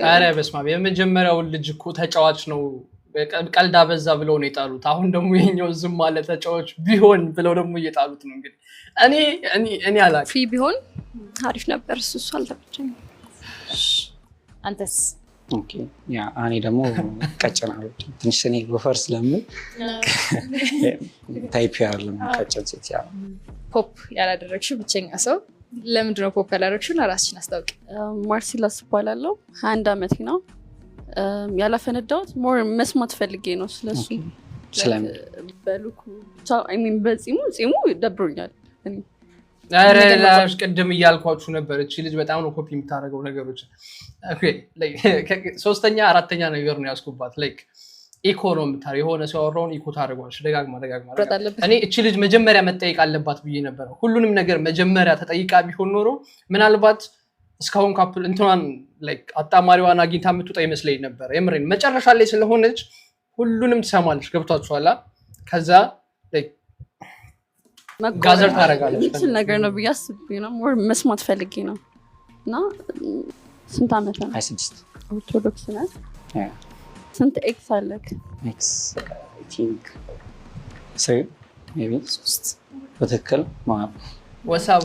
Speaker 1: ኧረ በስመ አብ፣ የመጀመሪያው ልጅ እኮ ተጫዋች ነው። ቀልዳ በዛ ብለው ነው የጣሉት። አሁን ደግሞ ይሄኛው ዝም አለ ተጫዋች ቢሆን ብለው ደግሞ እየጣሉት ነው። እንግዲህ እኔ አላውቅም።
Speaker 6: ፍሪ ቢሆን አሪፍ ነበር። እሱ አልተመቸኝም።
Speaker 2: አንተስ?
Speaker 14: ኦኬ፣ ያ እኔ ደግሞ ቀጭን አልወድም። ትንሽ እኔ ወፈር ስለምን ታይፕ ያለም ቀጭን ሴት ያ
Speaker 2: ፖፕ ያላደረግሽው ብቸኛ ሰው ለምንድን ነው ፖፕ ያላደረግሽው? ራስሽን አስታውቂ።
Speaker 3: ማርሲላስ እባላለሁ። 21 ዓመቴ ነው። ያላፈነዳሁት ሞር መስማት ፈልጌ ነው ስለሱ። በሉኩ በጺሙ ደብሮኛል።
Speaker 1: ኧረ ላሽ ቅድም እያልኳችሁ ነበር። እቺ ልጅ በጣም ነው ኮፒ የምታደርገው ነገሮች። ኦኬ፣ ሶስተኛ አራተኛ ነገር ነው ያስኩባት። ላይክ ኢኮ ነው የምታደርገው። የሆነ ሰው ያወራውን ኢኮ ታደርገዋለች ደጋግማ። እኔ እቺ ልጅ መጀመሪያ መጠየቅ አለባት ብዬ ነበር። ሁሉንም ነገር መጀመሪያ ተጠይቃ ቢሆን ኖሮ ምናልባት እስካሁን ካፕል እንትናን ላይክ አጣማሪዋን አግኝታ የምትወጣ ይመስለኝ ነበር። የምሬን መጨረሻ ላይ ስለሆነች ሁሉንም ትሰማለች። ገብቷችኋል? ከዛ ላይክ ጋዘር ታደርጋለች።
Speaker 3: እንትን ነገር ነው ብዬ አስቤ ነው ሞር መስማት ፈልጌ ነው። እና ስንት ዓመት ነው?
Speaker 14: 26
Speaker 3: ኦርቶዶክስ ነህ? ስንት ኤክስ አለክ?
Speaker 14: ኤክስ አይ ቲንክ 3 ሜቢ 3 በትክክል ማለት
Speaker 1: ወሳብ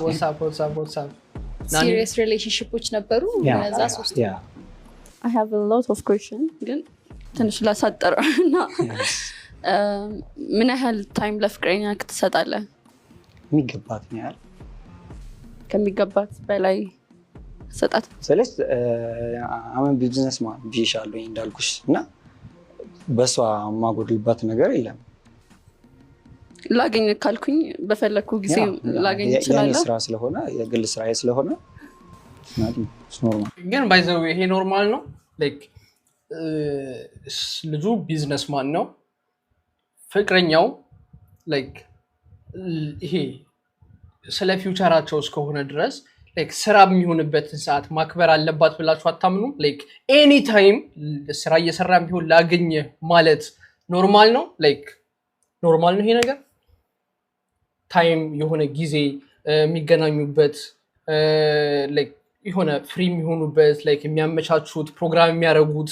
Speaker 2: ሲሪየስ ሪሌሽንሺፖች ነበሩ እነዛ 3?
Speaker 3: I have a lot of question ግን ትንሽ ላሳጠረው እና ምን ያህል ታይም ለፍቅረኛ ትሰጣለህ?
Speaker 14: የሚገባት ነው ያህል
Speaker 3: ከሚገባት በላይ ሰጣት
Speaker 14: ስለዚህ አሁን ቢዝነስ ማን ቢሻለኝ እንዳልኩሽ እና በሷ ማጎድልባት ነገር የለም።
Speaker 3: ላገኝ ካልኩኝ በፈለኩ ጊዜ ላገኝ ይችላል።
Speaker 14: የኔ ስራ ስለሆነ የግል ስራዬ ስለሆነ
Speaker 1: ግን ባይዘው ይሄ ኖርማል ነው ላይክ ልጁ ቢዝነስማን ነው ፍቅረኛው ላይክ ይሄ ስለ ፊውቸራቸው እስከሆነ ድረስ ላይክ ስራ የሚሆንበትን ሰዓት ማክበር አለባት ብላችሁ አታምኑም ላይክ ኤኒ ታይም ስራ እየሰራም ቢሆን ላገኘ ማለት ኖርማል ነው ላይክ ኖርማል ነው ይሄ ነገር ታይም የሆነ ጊዜ የሚገናኙበት ላይክ የሆነ ፍሪ የሚሆኑበት ላይክ የሚያመቻቹት ፕሮግራም የሚያደርጉት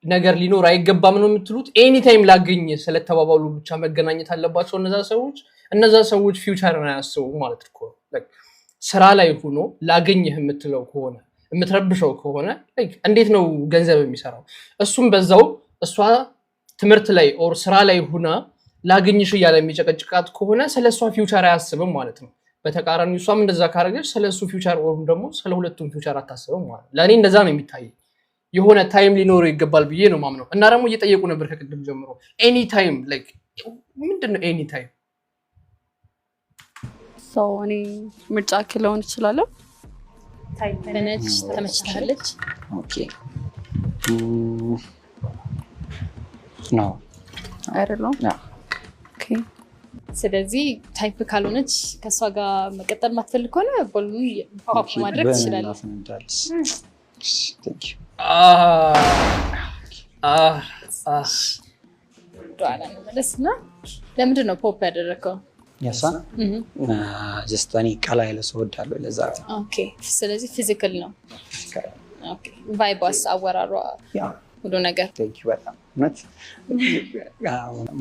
Speaker 1: ነገር ሊኖር አይገባም ነው የምትሉት ኤኒ ታይም ላገኘ ስለተባባሉ ብቻ መገናኘት አለባቸው እነዛ ሰዎች ፊውቸርን አያስቡ ማለት ነው ላይክ ስራ ላይ ሆኖ ላገኘህ የምትለው ከሆነ የምትረብሸው ከሆነ ላይክ እንዴት ነው ገንዘብ የሚሰራው እሱም በዛው እሷ ትምህርት ላይ ኦር ስራ ላይ ሆና ላገኝሽ እያለ የሚጨቀጭቃት ከሆነ ስለሷ ፊውቸር አያስብም ማለት ነው በተቃራኒው እሷም እንደዛ ካረገች ስለሱ ፊውቸር ኦር ደግሞ ስለሁለቱም ፊውቸር አታስብም ማለት ነው ለኔ እንደዛ ነው የሚታየው የሆነ ታይም ሊኖር ይገባል ብዬ ነው ማምነው እና ደግሞ እየጠየቁ ነበር ከቅድም ጀምሮ ኤኒ ታይም ላይክ ምንድነው ኤኒ ታይም
Speaker 3: ሰው እኔ ምርጫ ክለውን እችላለሁ
Speaker 2: ታይፕነች ተመችታለች
Speaker 14: ኦኬ ኖ
Speaker 3: አይደለም ኦኬ
Speaker 2: ስለዚህ ታይፕ ካልሆነች ከሷ ጋር መቀጠል ማትፈልግ ከሆነ ቦልሙ ፖፕ ማድረግ ትችላለች
Speaker 14: Thank you.
Speaker 2: ለምንድን ነው ፖፕ ያደረገው
Speaker 14: ያሳ ጀስት እኔ ቀላ ያለ ሰው ወዳለሁ ለዛ
Speaker 2: ኦኬ ስለዚህ ፊዚካል ነው ኦኬ ቫይባስ አወራሯ ሁሉ ነገር
Speaker 14: ቴንክ ዩ በጣም ነት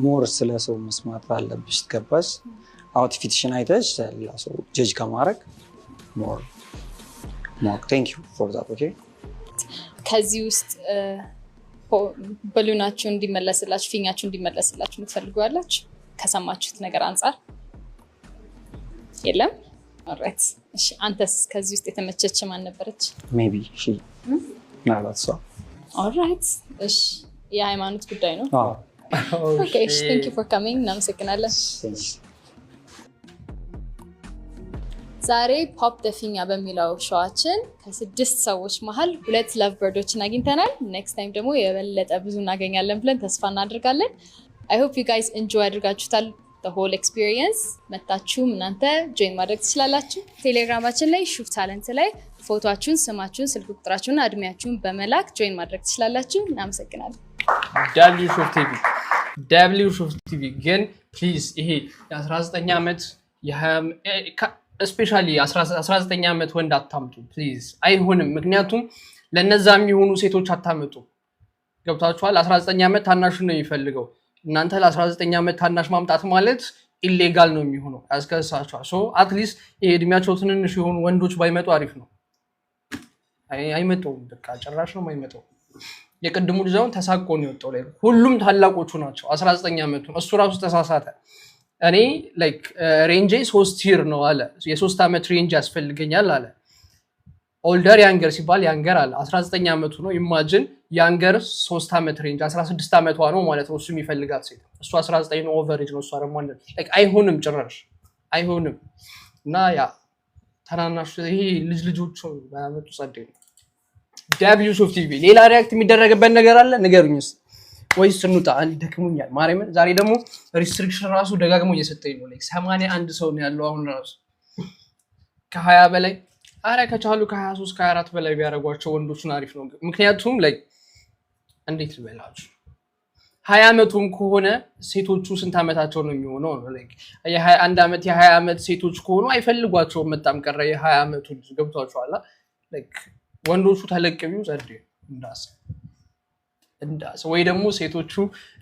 Speaker 14: ሞር ስለ ሰው መስማት አለብሽ ገባሽ አውትፊትሽን አይተሽ ሌላ ሰው ጀጅ ከማድረግ ሞር ቴንክ ዩ ፎር ዛት ኦኬ
Speaker 2: ከዚህ ውስጥ በሉናችሁ እንዲመለስላችሁ ፊኛችሁ እንዲመለስላችሁ የምትፈልጉዋላችሁ ከሰማችሁት ነገር አንፃር የለም ኦልራይት እሺ አንተስ ከዚህ ውስጥ የተመቸች ማን ነበረች
Speaker 14: ሜቢ ሺ ናላት ሰው
Speaker 2: ኦልራይት እሺ የሃይማኖት ጉዳይ ነው ኦኬ እሺ ቴንክ ዩ ፎር ካሚንግ እናመሰግናለን ዛሬ ፖፕ ደፊኛ በሚለው ሾዋችን ከ6 ሰዎች መሃል 2 ላቭ በርዶችን አግኝተናል ኔክስት ታይም ደግሞ የበለጠ ብዙ እናገኛለን ብለን ተስፋ እናደርጋለን I hope you guys enjoy አድርጋችሁታል the whole experience መጣችሁ እናንተ ጆይን ማድረግ ትችላላችሁ ቴሌግራማችን ላይ ሹፍ ታለንት ላይ ፎቶአችሁን ስማችሁን ስልክ ቁጥራችሁን አድሚያችሁን በመላክ ጆይን ማድረግ ትችላላችሁ እናመሰግናለን
Speaker 1: W Shuf TV ግን ፕሊዝ ይሄ የ19 ዓመት especially 19 ዓመት ወንድ አታምጡ ፕሊዝ አይሆንም ምክንያቱም ለነዛ የሚሆኑ ሴቶች አታመጡ ገብታችኋል 19 ዓመት ታናሽ ነው የሚፈልገው እናንተ ለ19 ዓመት ታናሽ ማምጣት ማለት ኢሌጋል ነው የሚሆነው ያስከሳችኋል ሶ at least የእድሜያቸው ትንንሽ የሆኑ ወንዶች ባይመጡ አሪፍ ነው አይመጡም በቃ ጭራሽ ነው የማይመጣው የቅድሙ ልጅውን ተሳቆ ነው የወጣው ላይ ሁሉም ታላቆቹ ናቸው 19 ዓመቱ እሱ ራሱ ተሳሳተ እኔ ላይክ ሬንጅ 3 ይር ነው አለ የ3 ዓመት ሬንጅ ያስፈልገኛል አለ ኦልደር ያንገር ሲባል ያንገር አለ 19 ዓመቱ ነው ኢማጂን ያንገር 3 ዓመት ሬንጅ 16 ዓመቷ ነው ማለት ነው እሱ የሚፈልጋት ሴት እሱ 19 ነው ኦቨሬጅ ነው እሱ አረማን ላይክ አይሆንም ጭራሽ አይሆንም እና ያ ተናናሽ ይሄ ልጆቹ ባመጡ ጸዴ ነው W Shuf TV ሌላ ሪአክት የሚደረግበት ነገር አለ ንገሩኝስ ወይስ እንውጣ ደክሞኛል ማርያምን ዛሬ ደግሞ ሪስትሪክሽን ራሱ ደጋግሞ እየሰጠኝ ነው ላይክ 81 ሰው ነው ያለው አሁን ራሱ ከ20 በላይ አረ ከቻሉ ከ23 ከ24 በላይ ቢያረጓቸው ወንዶችን አሪፍ ነው ምክንያቱም ላይክ እንዴት ልበላችሁ 20 ዓመቱም ከሆነ ሴቶቹ ስንት ዓመታቸው ነው የሚሆነው ነው ላይክ የ21 ዓመት የ20 ዓመት ሴቶች ከሆኑ አይፈልጓቸው መጣም ቀረ የ20 ዓመቱ ገብቷቸዋል ላይክ ወንዶቹ ተለቅቢው ጸዴ እንዳስ ወይ ደግሞ ሴቶቹ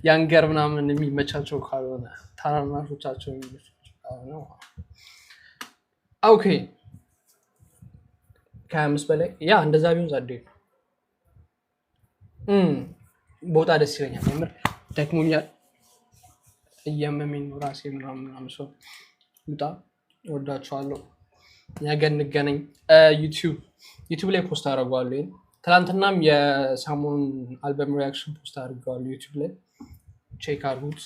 Speaker 1: ያንገር ምናምን የሚመቻቸው ካልሆነ ታናናሾቻቸው የሚመቻቸው ነው ኦኬ ከ5 በላይ ያ እንደዛ ቢሆን ጸዴ ቦታ ደስ ይለኛል ምር ደክሞኛል እያመመኝ ነው ራሴ ምናምን ሰው ልጣ ወዳችኋለሁ ነገ እንገናኝ ዩቲዩብ ላይ ፖስት አደርጋለሁ ትላንትናም የሳሙን አልበም ሪአክሽን ፖስት አድርገዋል ዩቲዩብ ላይ ቼክ አድርጉት